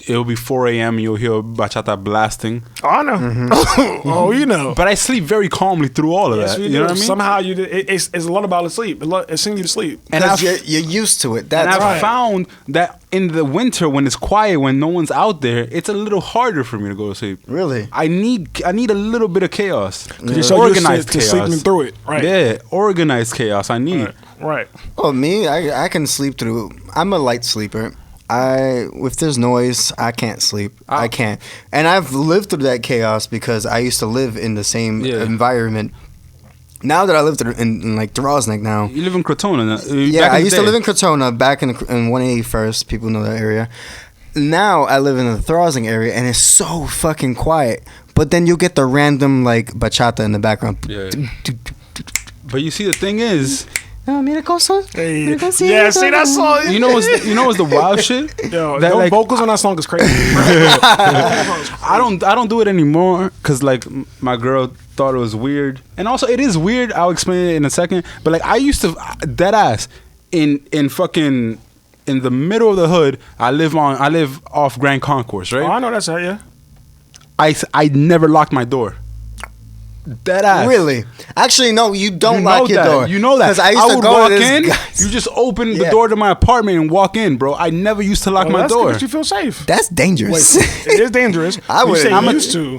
It'll be 4 a.m. You'll hear bachata blasting. Oh, I know. Mm-hmm. Oh, you know. But I sleep very calmly through all of Yes, that. we You do. know what I mean? Somehow you do. It's a lullaby to sleep. It sings you to sleep. And Because I've, you're used to it. and That's I've right. found that in the winter when it's quiet, when no one's out there, it's a little harder for me to go to sleep. really. I need a little bit of chaos. You're so Organized used to sleeping chaos. through it. Right. Yeah, organized chaos. I need. Right. Right. Oh, me, I can sleep through. I'm a light sleeper. If there's noise, I can't sleep. I can't. And I've lived through that chaos because I used to live in the same Yeah. environment. Now that I live in like Drosnick now. You live in Crotona. Yeah, I used to live in Crotona back in 181st. People know that area. Now I live in the Throsing area, and it's so fucking quiet. But then you'll get the random like bachata in the background. Yeah. But you see, the thing is, Mira cosa. Hey, yeah, see that song? you know what's the wild shit? Yo, That, the like- vocals on that song is crazy. I don't do it anymore because like my girl thought it was weird, and also it is weird. I'll explain it in a second. But like I used to dead ass in fucking in the middle of the hood. I live off Grand Concourse, Oh, right? I know that's how, yeah. I never locked my door. Dead ass. Really? Actually, no. You don't You lock know your that. door. You know that. Because I used to would go walk to this in. guy's- You just open the Yeah. door to my apartment and walk in, bro. I never used to lock Well, my that's door. because you feel safe. That's dangerous. It is dangerous. I You wouldn't- say I'm a- used to.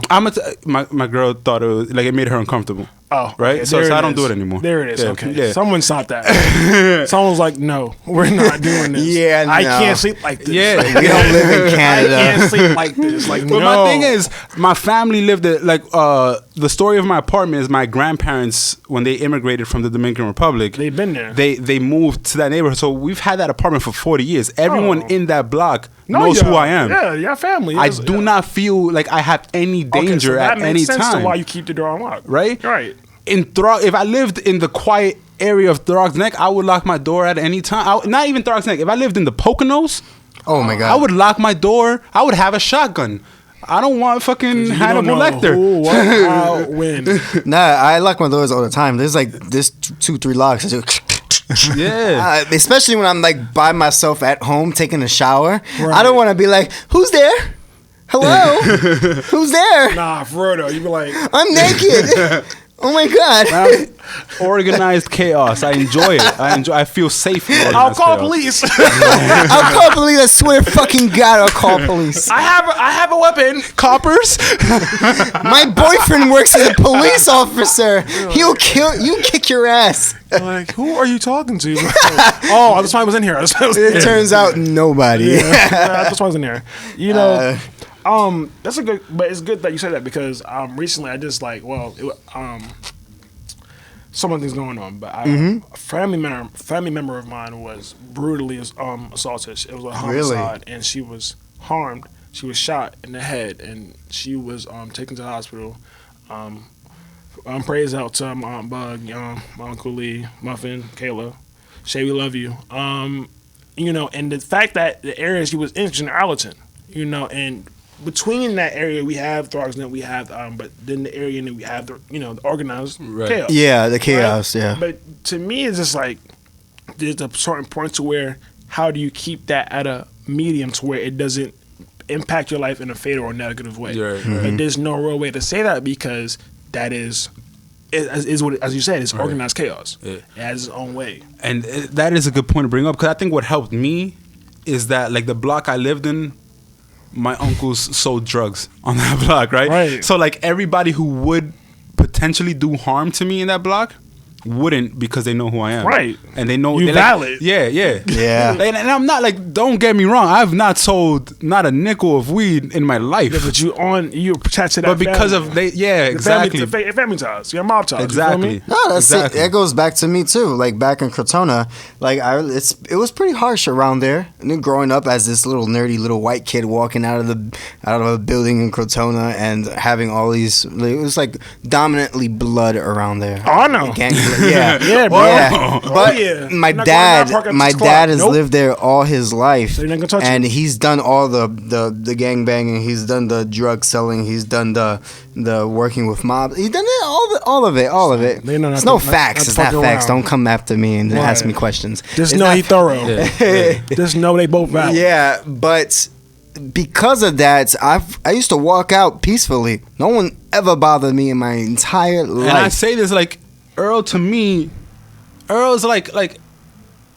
My girl thought it was like it made her uncomfortable. Oh, right. okay, So there I it don't do is. it anymore. There it is. Yeah, Okay. yeah. Someone stopped that. Someone was like, "No, we're not doing this. Yeah, I no. can't sleep like this. Yeah. We don't live in Canada. I can't sleep like this. Like, But no. my thing is, my family lived it. Like the story of my apartment is my grandparents when they immigrated from the Dominican Republic. They've been there. They moved to that neighborhood, so we've had that apartment for 40 years. Everyone Oh. in that block No, knows who yeah. I am. Yeah, your family. I is- do yeah. not feel like I have any Okay, danger so that at any makes sense time. to why you keep the door unlocked. Right? Right. If I lived in the quiet area of Throgs Neck, I would lock my door at any time. Not even Throgs Neck. If I lived in the Poconos, Oh my god. I would lock my door. I would have a shotgun. I don't want fucking You Hannibal don't know Lecter. who, what, how, when. Nah, I lock my doors all the time. There's like this 2-3 locks. I just- Yeah. especially when I'm like by myself at home taking a shower. Right. I don't want to be like, "Who's there? Hello? Who's there? Nah, for real though. You be like, I'm naked." Oh my god. Organized chaos. I enjoy it. I feel safe. in I'll organized call chaos. police. I'll call police. I swear to fucking God, I'll call police. I have a weapon. Coppers. My boyfriend works as a police officer. He'll kick your ass. Like, who are you talking to? Oh, that's why I was in here. It turns out nobody. That's why I was in there. You know, that's a good, but it's good that you said that because recently I just like, something's going on, but a family member of mine was brutally assaulted. It was a homicide, and she was harmed. She was shot in the head, and she was taken to the hospital. Praise out to my Aunt Bug, my Uncle Lee, Muffin, Kayla. Shay, we love you. You know, and the fact that the area she was in, in Arlington, you know, and between that area we have Throgsnet, we have, but then the area and then we have the, you know, the organized chaos. Yeah, the chaos. Right? Yeah. But to me, it's just like there's a certain point to where how do you keep that at a medium to where it doesn't impact your life in a fatal or negative way. Right. But there's no real way to say that because that is what, as you said, it's organized chaos. Yeah. It has its own way. And that is a good point to bring up, because I think what helped me is that, like, the block I lived in, my uncles sold drugs on that block, right? Right. So, like, everybody who would potentially do harm to me in that block wouldn't, because they know who I am. Right. And they know You valid. Like, yeah. Yeah. And I'm not, like, don't get me wrong, I've not sold not a nickel of weed in my life. Yeah, but you attached to that. But because family. of exactly. Family ties, your mob ties. Exactly. You feel me? No, that's Exactly. it. That goes back to me too. Like back in Crotona, like it was pretty harsh around there. And then growing up as this little nerdy little white kid walking out of a building in Crotona and having all these, it was like dominantly blood around there. Oh, I know. Gang blood. Yeah, Yeah, bro. Yeah. Oh, But yeah. my You're not going dad, to that park at my 6 o'clock. dad has Nope. lived there all his life, So you're not gonna touch and it. he's done all the gang banging. He's done the drug selling. He's done the working with mobs. He's done it, all of it. They know not It's no to- not facts. to It's not fuck facts. around. Don't come after me and ask Right. me questions. Just It's know not he thorough. Yeah. Just know they both valid. Yeah, but because of that, I used to walk out peacefully. No one ever bothered me in my entire life. And I say this, like, Earl, to me, Earl's like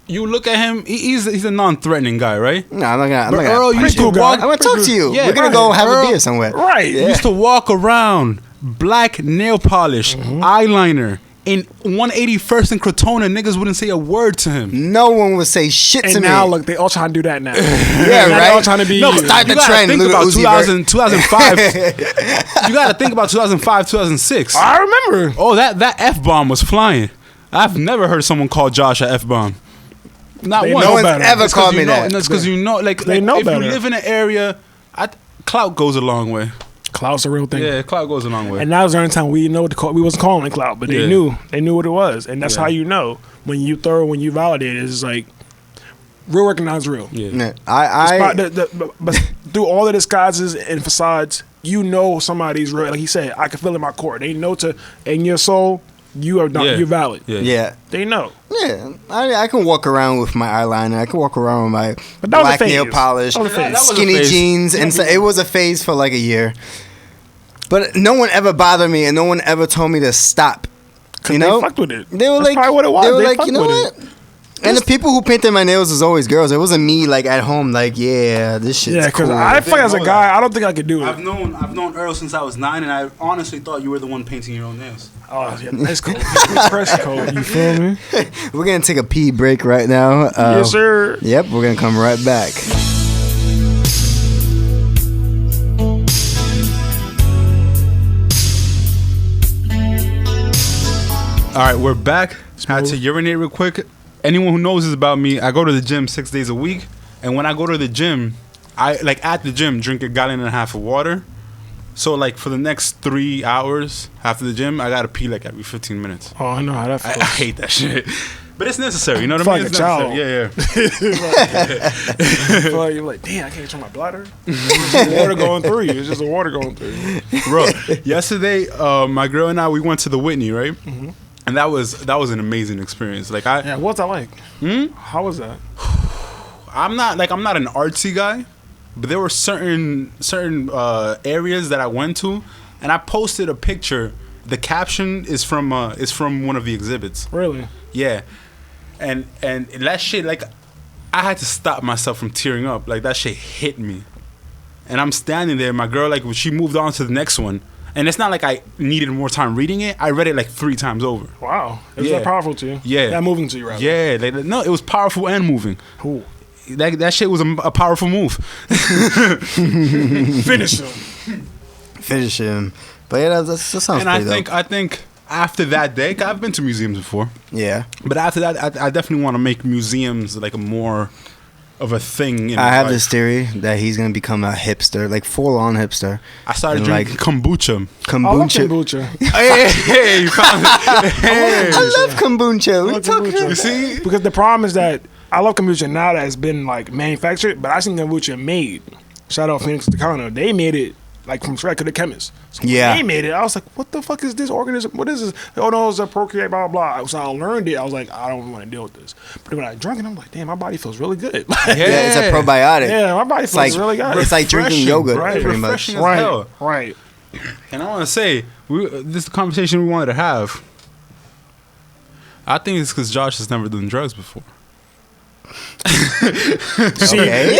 you look at him, he's a non-threatening guy, right? No, I'm not gonna. But Earl used to cool guy. walk. I'm gonna talk to you. Yeah, We're gonna right. go have Earl- a beer somewhere. Right. Yeah. Used to walk around, black nail polish, eyeliner, in 181st and Crotona. Niggas wouldn't say a word to him. No one would say shit to And me. now look, they all trying to do that now. Yeah, Now right. They all trying to be No, you. start the you gotta trend, think Lil about Uzi 2005. You gotta think about 2005, 2006. I remember. Oh, that F-bomb was flying. I've never heard someone call Josh a F-bomb. Not They once. know No one's better. ever It's 'cause called you me know, that. and that's because you know, like They know if better. you live in an area, clout goes a long way. Clout's a real thing. Yeah, clout goes a long way. And that was the only time we know what to call. We wasn't calling it clout, but they Yeah. knew. They knew what it was, and that's Yeah. how you know when you thorough, when you validate it. It's like real recognized real. yeah. Yeah, I But through all the disguises and facades, you know somebody's real. Like he said, I can feel it in my core. They know to in your soul, you are not. Yeah. You're valid. Yeah. yeah. They know. Yeah, I can walk around with my eyeliner. I can walk around with my But that was a black nail phase. polish, That was a phase. That was a skinny phase. jeans, and so it was a phase for like a year. But no one ever bothered me, and no one ever told me to stop. 'Cause You know, they fucked with it. They were That's like, probably what it was. They were They like, fucked you know with what? And the people who painted my nails was always girls. It wasn't me like at home. Like, yeah, this shit's Yeah, because cool. I feel like as a know guy, that. I don't think I could do it. I've known Earl since I was 9, and I honestly thought you were the one painting your own nails. Oh, yeah, that's cool. Press code. You feel me? We're gonna take a pee break right now. Yes, sir. Yep, we're gonna come right back. All right, we're back. Had to urinate real quick. Anyone who knows this about me, I go to the gym 6 days a week, and when I go to the gym, I at the gym drink 1.5 gallons of water. So like for the next 3 hours after the gym, I gotta pee like every 15 minutes. Oh, I know how that I feels. hate that shit, but it's necessary. You know what Feel I mean? like It's a child. necessary. Yeah. Feel like you're like, damn, I can't control my bladder. It's just water going through you. It's just the water going through you. Bro, yesterday, my girl and I, we went to the Whitney, right? And that was an amazing experience. Like Yeah, what's that like? How was that? I'm not an artsy guy, but there were certain areas that I went to, and I posted a picture. The caption is from one of the exhibits. Really? Yeah, and that shit, like, I had to stop myself from tearing up. Like, that shit hit me, and I'm standing there. My girl, like, she moved on to the next one, and it's not like I needed more time reading it. I read it like 3 times over. Wow. It was Yeah. that powerful to you? Yeah. That moving to you, right? Yeah, like, no, it was powerful and moving. Cool. That shit was a powerful move. Finish him. Finish him. But yeah, that sounds And I pretty dope. think after that day, 'cause I've been to museums before, Yeah. but after that, I definitely want to make museums like a more of a thing. I have this theory that he's gonna become a hipster, like full on hipster. I started And, drinking kombucha. I love kombucha. Hey, you found it. Hey. I love kombucha. What are you talking about? You see? Because the problem is that I love kombucha now that it's been like manufactured, but I seen kombucha made. Shout out Phoenix Takano. They made it like from scratch to the chemist. So when they made it, I was like, what the fuck is this organism? What is this? Oh no, it's a procreate, blah, blah, blah. So I learned it. I was like, I don't want to deal with this. But when I drank it, I'm like, damn, my body feels really good. Yeah, it's a probiotic. Yeah, my body feels really good. It's like drinking yogurt, right? pretty much. Refreshing as hell. Right. And I want to say, this is the conversation we wanted to have. I think it's because Josh has never done drugs before. See, Okay.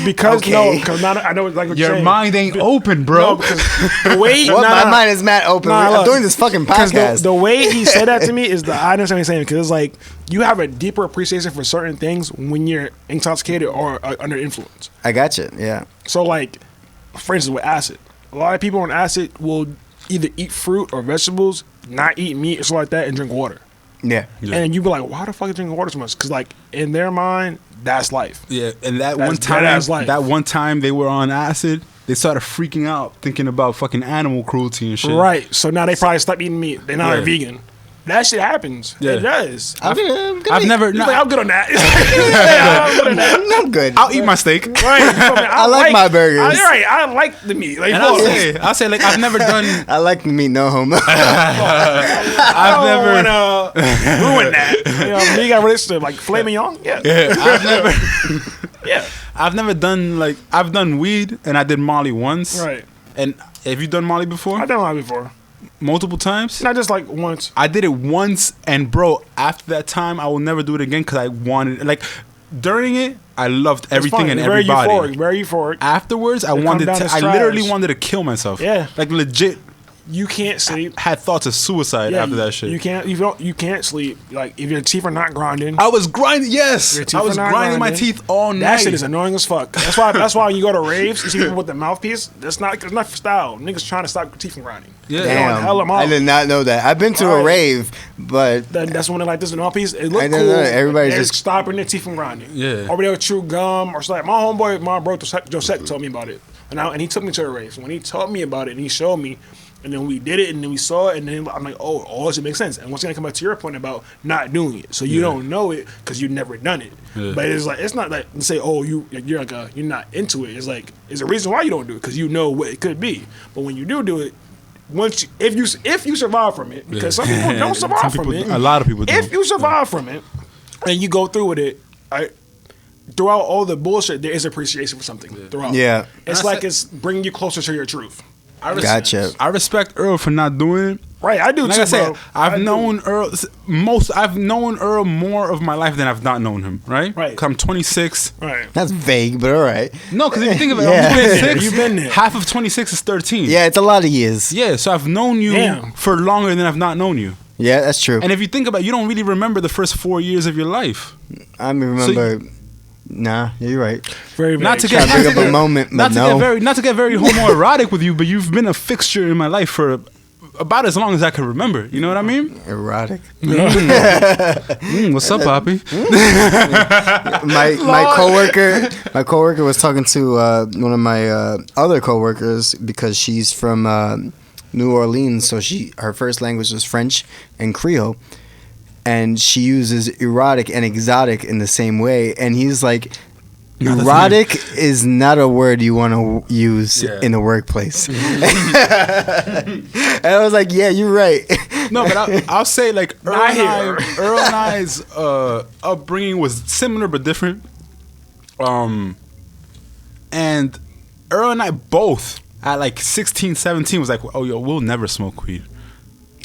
because Okay. no, because I know like what you're Your saying. mind ain't open, bro. No, because the way My mind is mad open. I'm look, doing this fucking because podcast. the way he said that to me is I understand what he's saying, because it's like you have a deeper appreciation for certain things when you're intoxicated or under influence. I got you. Yeah. So like, for instance, with acid, a lot of people on acid will either eat fruit or vegetables, not eat meat or something like that, and drink water. Yeah. And you be like, why the fuck are you drinking water so much? Because like in their mind, that's life. Yeah, and that That's one time, dead-ass life. that one time they were on acid, they started freaking out, thinking about fucking animal cruelty and shit. Right. So now they probably stop eating meat. They're not a vegan. That shit happens. Yeah. It does. I've never. He's like, I'm good on that. Yeah, I'm good on that. I'm good. I'll eat my steak. Right. I like my burgers. I like the meat. Like, And I'll say, like, I've never done. I like meat, no homo. I've never. want to ruin that. You know, me got relationship like filet mignon. Yeah. I've never. Yeah. I've never done like I've done weed and I did Molly once. Right. And have you done Molly before? I've done that before. Multiple times? Not just like once. I did it once, and bro, after that time, I will never do it again because I wanted, like, during it, I loved everything and very everybody. Euphoric, very euphoric. Afterwards, I It wanted come down to, to I strides. literally wanted to kill myself. Yeah. Like, legit, You can't sleep. had thoughts of suicide after that shit. You can't. You can't sleep. Like if your teeth are not grinding. I was grinding, yes. Your teeth I was are not grinding my grinding. teeth all night. That shit is annoying as fuck. That's why. That's why when you go to raves, you see people with the mouthpiece. It's not for style. Niggas trying to stop teeth from grinding. Yeah. They don't hell 'em I out. did not know that. I've been to a Right. rave, but That's when they're like, this is an mouthpiece. It I look didn't cool. know that. Everybody's They're just- stopping their teeth from grinding. Yeah. Over there with chew gum or something. My homeboy, my bro, Josette told me about it. And he took me to a rave. So when he told me about it and he showed me, and then we did it, and then we saw it, and then I'm like, oh, this makes sense. And once again, I come back to your point about not doing it. So you don't know it because you've never done it. Yeah. But it's like it's not like to say, you're like you're not into it. It's like it's a reason why you don't do it because you know what it could be. But when you do it, once if you survive from it, because some people don't survive Some from people- it. a lot of people If don't. you survive from it and you go through with it, throughout all the bullshit, there is appreciation for something. Throughout, Yeah. it's And I like said- it's bringing you closer to your truth. gotcha. I respect Earl for not doing it. Right, I do Like too, I said, bro. I've known Earl more of my life than I've not known him. Right? Right. 'Cause I'm 26. Right. That's vague, but all right. No, because if you think of it, Yeah. I'm 26. You've been there. Half of 26 is 13. Yeah, it's a lot of years. Yeah, so I've known you Damn. for longer than I've not known you. Yeah, that's true. And if you think about it, you don't really remember the first 4 years of your life. I remember. Nah, you're right. Very, very Not to true. get Trying to bring up a moment, but no. not to get very homoerotic with you, but you've been a fixture in my life for about as long as I can remember. You know what I mean? Erotic. What's up, Poppy? My coworker was talking to one of my other coworkers because she's from New Orleans, so her first language is French and Creole, and she uses erotic and exotic in the same way. And he's like, erotic is not a word you want to use in the workplace. And I was like, yeah, you're right. No, but I'll say like Earl Not and I's upbringing was similar but different. And Earl and I both at like 16, 17 was like, oh, yo, we'll never smoke weed.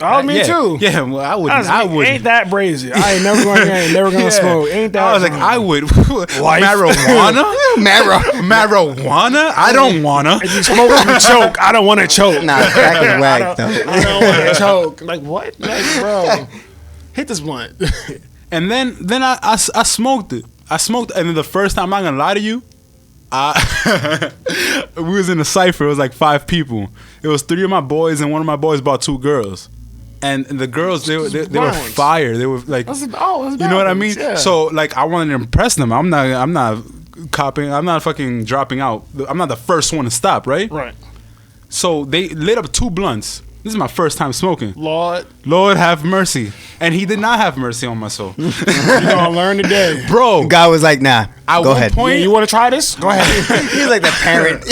Oh, me Yeah. too. Yeah, well, I wouldn't. Honestly, I would. Ain't that brazy? I ain't never gonna smoke. Ain't that? I was like, wrong? I would. Marijuana? Marijuana? I don't wanna. If you smoke, you choke. I don't want to choke. Nah, crack is whack though. I don't want to choke. Like what? Like, bro, hit this blunt. And then I smoked it. I smoked, and then the first time, I'm not gonna lie to you, we was in a cipher. It was like 5 people. It was 3 of my boys, and one of my boys brought 2 girls. And the girls, they were fire. They were like, you know what I mean? Yeah. So like, I wanted to impress them. I'm not copping. I'm not fucking dropping out. I'm not the first one to stop, right? Right. So they lit up 2 blunts. This is my first time smoking. Lord have mercy. And he did not have mercy on my soul. you gonna learn today. Bro. God was like, nah, go ahead. Point, You want to try this? Go ahead. He's like the parent.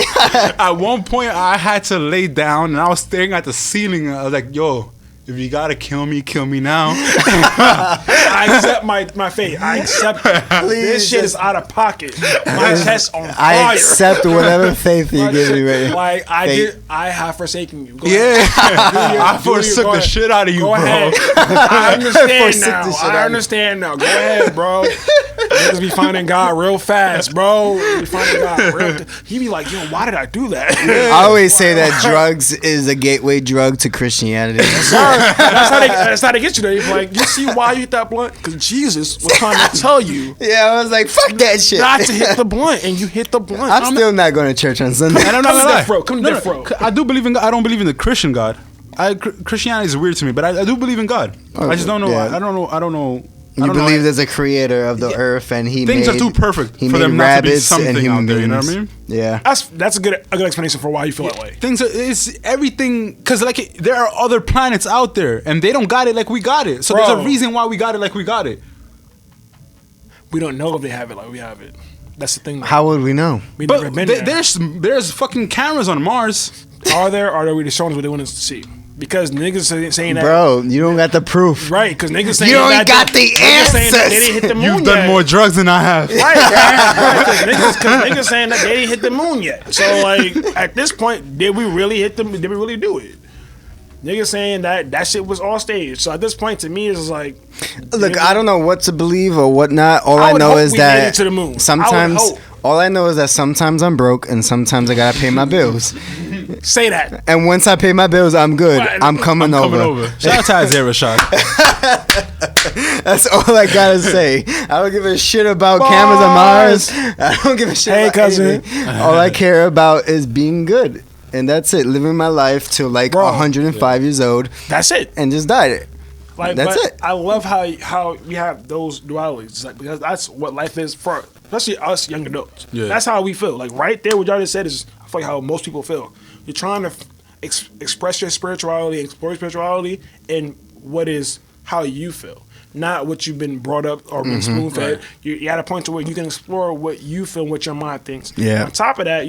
At one point, I had to lay down, and I was staring at the ceiling. And I was like, yo, if you got to kill me now. I accept my fate. I accept it. This shit is out of pocket. My chest on fire. I accept whatever faith you give me. Right? Like, Faith. I have forsaken you. Go Yeah. ahead. I forsook the shit out of you, Go bro. ahead. I understand Forsook now. the shit out I of understand now. Go ahead, bro. Niggas be finding God real fast, bro. Be finding God real. He be like, yo, why did I do that? I always say that drugs is a gateway drug to Christianity. That's how they get you there. You're like, you see why you hit that blunt? Because Jesus was trying to tell you Yeah, I was like, fuck that shit. not to hit the blunt, and you hit the blunt. I'm still not going to church on Sunday. And I'm not Come gonna to lie. death row. Come to death row. I do believe in God. I don't believe in the Christian God. Christianity is weird to me, but I do believe in God. I just don't know. Yeah. I don't know. You believe there's a creator of the earth, and he Things made, are too perfect he for made them not to be rabbits something and out human there. You know beings. what I mean? Yeah. That's a good explanation for why you feel that way. Things are, it's everything because like there are other planets out there and they don't got it like we got it. So there's Bro. a reason why we got it like we got it. We don't know if they have it like we have it. That's the thing. Though. How would we know? We never But been there. there's fucking cameras on Mars. Are there? Or are we just showing us what they want us to see? Because niggas saying that. Bro, you don't got the proof. Right, because niggas saying You don't that got the niggas saying that they answers. didn't hit the moon You've yet. done more drugs than I have. Right, because niggas saying that they didn't hit the moon yet. So like at this point, did we really hit them? Did we really do it? Niggas saying that shit was all staged. So at this point, to me, it's like, Look, I don't know what to believe or what not. All I I would know hope is we made that it to the moon. I would sometimes, hope. all I know is that sometimes I'm broke and sometimes I gotta pay my bills. say that. And once I pay my bills, I'm good. Right. I'm coming over. Shout out to Isaiah Rashad. That's all I gotta say. I don't give a shit about cameras on Mars. I don't give a shit Hey, about cousin. anything. All I care about is being good. And that's it. Living my life till like Bro. 105 years old That's it. and just died. Like, That's but it. I love how we have those dualities, like, because that's what life is for, especially us young adults. Yeah. That's how we feel. Like right there, what y'all just said is, I feel like how most people feel. You're trying to express your spirituality, explore your spirituality, in what is how you feel, not what you've been brought up or been spoon fed. Right. You're at a point to where you can explore what you feel, and what your mind thinks. Yeah. On top of that,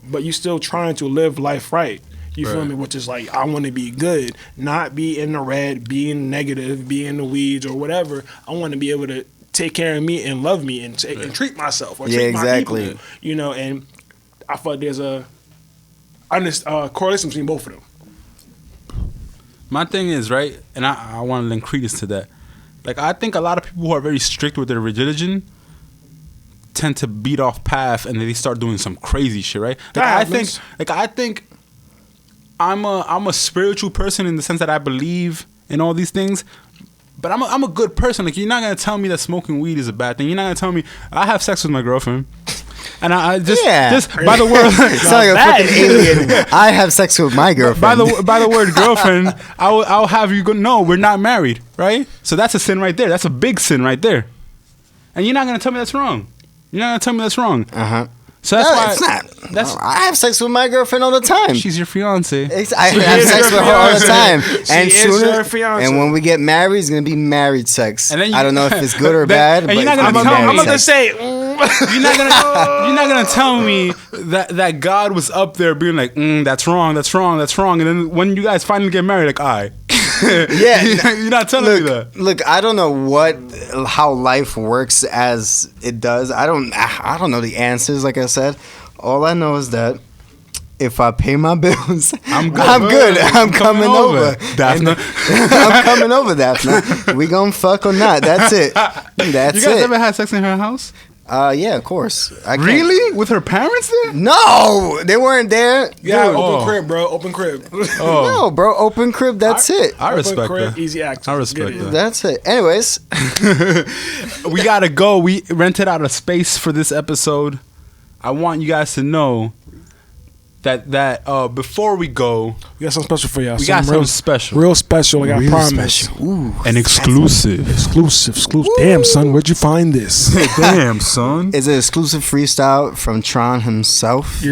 but you still trying to live life right. You feel Right. me? Which is like, I want to be good, not be in the red, be in negative, be in the weeds or whatever. I want to be able to take care of me and love me and treat myself or Yeah, treat exactly. my people. And I feel like there's a correlation between both of them. My thing is, right, and I want to lend credence to that. Like, I think a lot of people who are very strict with their religion tend to beat off path and then they start doing some crazy shit, right? Like, I think I'm a spiritual person in the sense that I believe in all these things, but I'm a good person. Like, you're not gonna tell me that smoking weed is a bad thing. You're not gonna tell me I have sex with my girlfriend. And I just by the word, It's like a fucking alien. I have sex with my girlfriend. by the word girlfriend, I'll have you go. No, we're not married, right? So that's a sin right there. That's a big sin right there. And you're not gonna tell me that's wrong. You're not gonna tell me that's wrong. So that's why it's not. I have sex with my girlfriend all the time. she's your fiance. I have sex with her all the time. And is sooner, your fiance. and when we get married, it's gonna be married sex. And then I don't know if it's good or Then- bad, and but you're not it's gonna gonna be tell me- I'm married about to sex. say, You're not gonna tell me that God was up there being like, that's wrong, and then when you guys finally get married, like, all right. Yeah, you're not telling me that. Look, I don't know how life works as it does. I don't know the answers. Like I said, all I know is that if I pay my bills, I'm good. I'm good. I'm coming over. Daphne. I'm coming over, Daphne. We gonna fuck or not? That's it. That's You guys it. ever had sex in her house? Yeah, of course. I can't- Really? With her parents there? No, they weren't there. yeah, Dude. open crib, bro, open crib. No, bro. Open crib. That's it. I Open respect crib, that. easy access. I respect Get it. that. That's it. Anyways, We gotta go. We rented out a space for this episode. I want you guys to know that before we go, We got something special for y'all. we got something special. Real special, like I promise. Ooh, An exclusive. Exclusive. Damn, son, where'd you find this? Damn, son. It's an exclusive freestyle from Tron himself.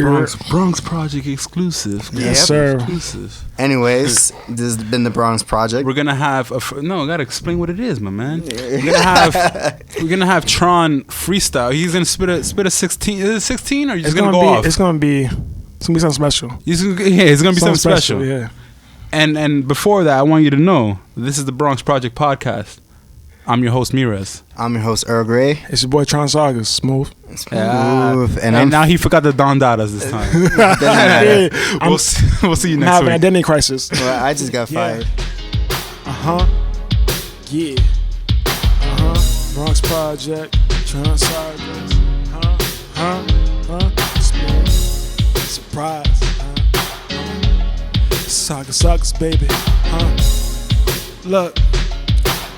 Bronx Project exclusive. Yes, sir. Exclusive. Anyways, this has been the Bronx Project. We're gonna have no. I gotta explain what it is, my man. We're gonna have Tron freestyle. He's gonna spit a 16. Is it 16 or you just gonna go off? It's gonna be something special. It's gonna be something special. Yeah. And before that, I want you to know this is the Bronx Project podcast. I'm your host Mirez. I'm your host Earl Grey. It's your boy TronSagas, smooth. And now he forgot the Don Dadas this time. We'll see you next week. Identity crisis. Well, I just got fired. Yeah. Bronx Project, TronSagas. Surprise. Saga sucks, baby. Look,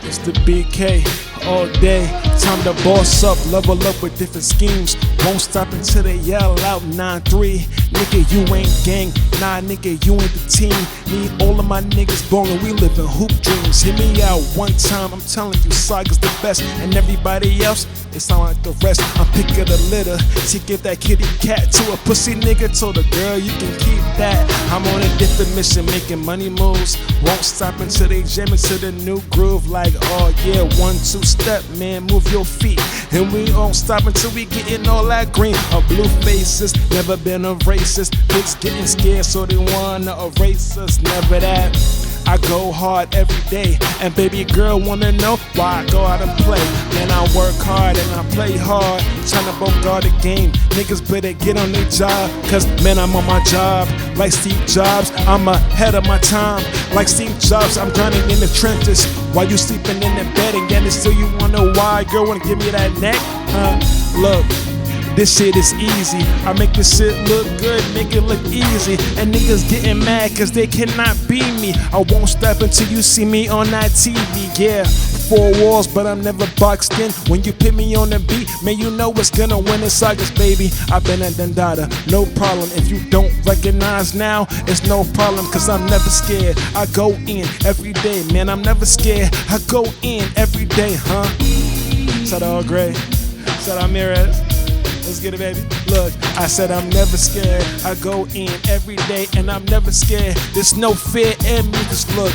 it's the BK all day. Time to boss up, level up with different schemes. Won't stop until they yell out 9-3. Nigga, you ain't gang. Nah, nigga, you ain't the team. Need all of my niggas ballin', we livin' hoop dreams. Hit me out one time, I'm telling you, Saga's the best. And everybody else, they sound like the rest. I'm picking the litter to give that kitty cat to a pussy nigga. Told the girl you can keep that. I'm on a different mission, making money moves. Won't stop until they jam into the new groove. Like, oh yeah, 1-2 step, man, move your feet. And we won't stop until we getting all that green. Blue faces, never been a racist. Pigs getting scared, so they wanna erase us. Never that. I go hard every day, and baby girl wanna know why I go out and play. Man, I work hard and I play hard, tryna both guard the game. Niggas better get on their job, cause man, I'm on my job. Like Steve Jobs, I'm ahead of my time. Like Steve Jobs, I'm grinding in the trenches while you sleeping in the bed, and yet still you wonder why. Girl, wanna give me that neck? Look. This shit is easy. I make this shit look good, make it look easy. And niggas getting mad cause they cannot beat me. I won't stop until you see me on that TV, yeah. 4 walls, but I'm never boxed in. When you put me on the beat, man, you know what's gonna win the Sagas, baby. I've been at Dendada, no problem. If you don't recognize now, it's no problem, cause I'm never scared. I go in every day, man, I'm never scared. I go in every day, Shout out Gray, shout out Mirez. Let's get it, baby. Look, I said I'm never scared. I go in every day and I'm never scared. There's no fear in me. Cause look,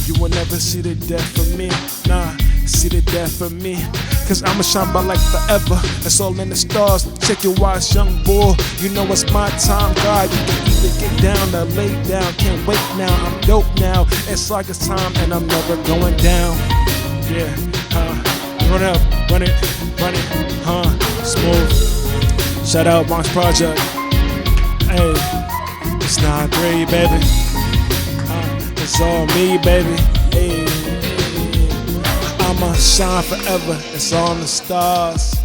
you will never see the death of me. Nah, see the death of me. Cause I'ma shine by like forever. It's all in the stars. Check your watch, young boy. You know it's my time, God. You can either get down or lay down. Can't wait now. I'm dope now. It's like it's time and I'm never going down. Yeah, run it up, run it, smooth. Shout out Bronx Project. Hey, it's not great, baby. It's all me, baby. Hey, I'ma shine forever. It's on the stars.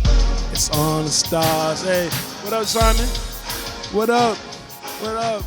It's on the stars. Hey, what up, Simon? What up? What up?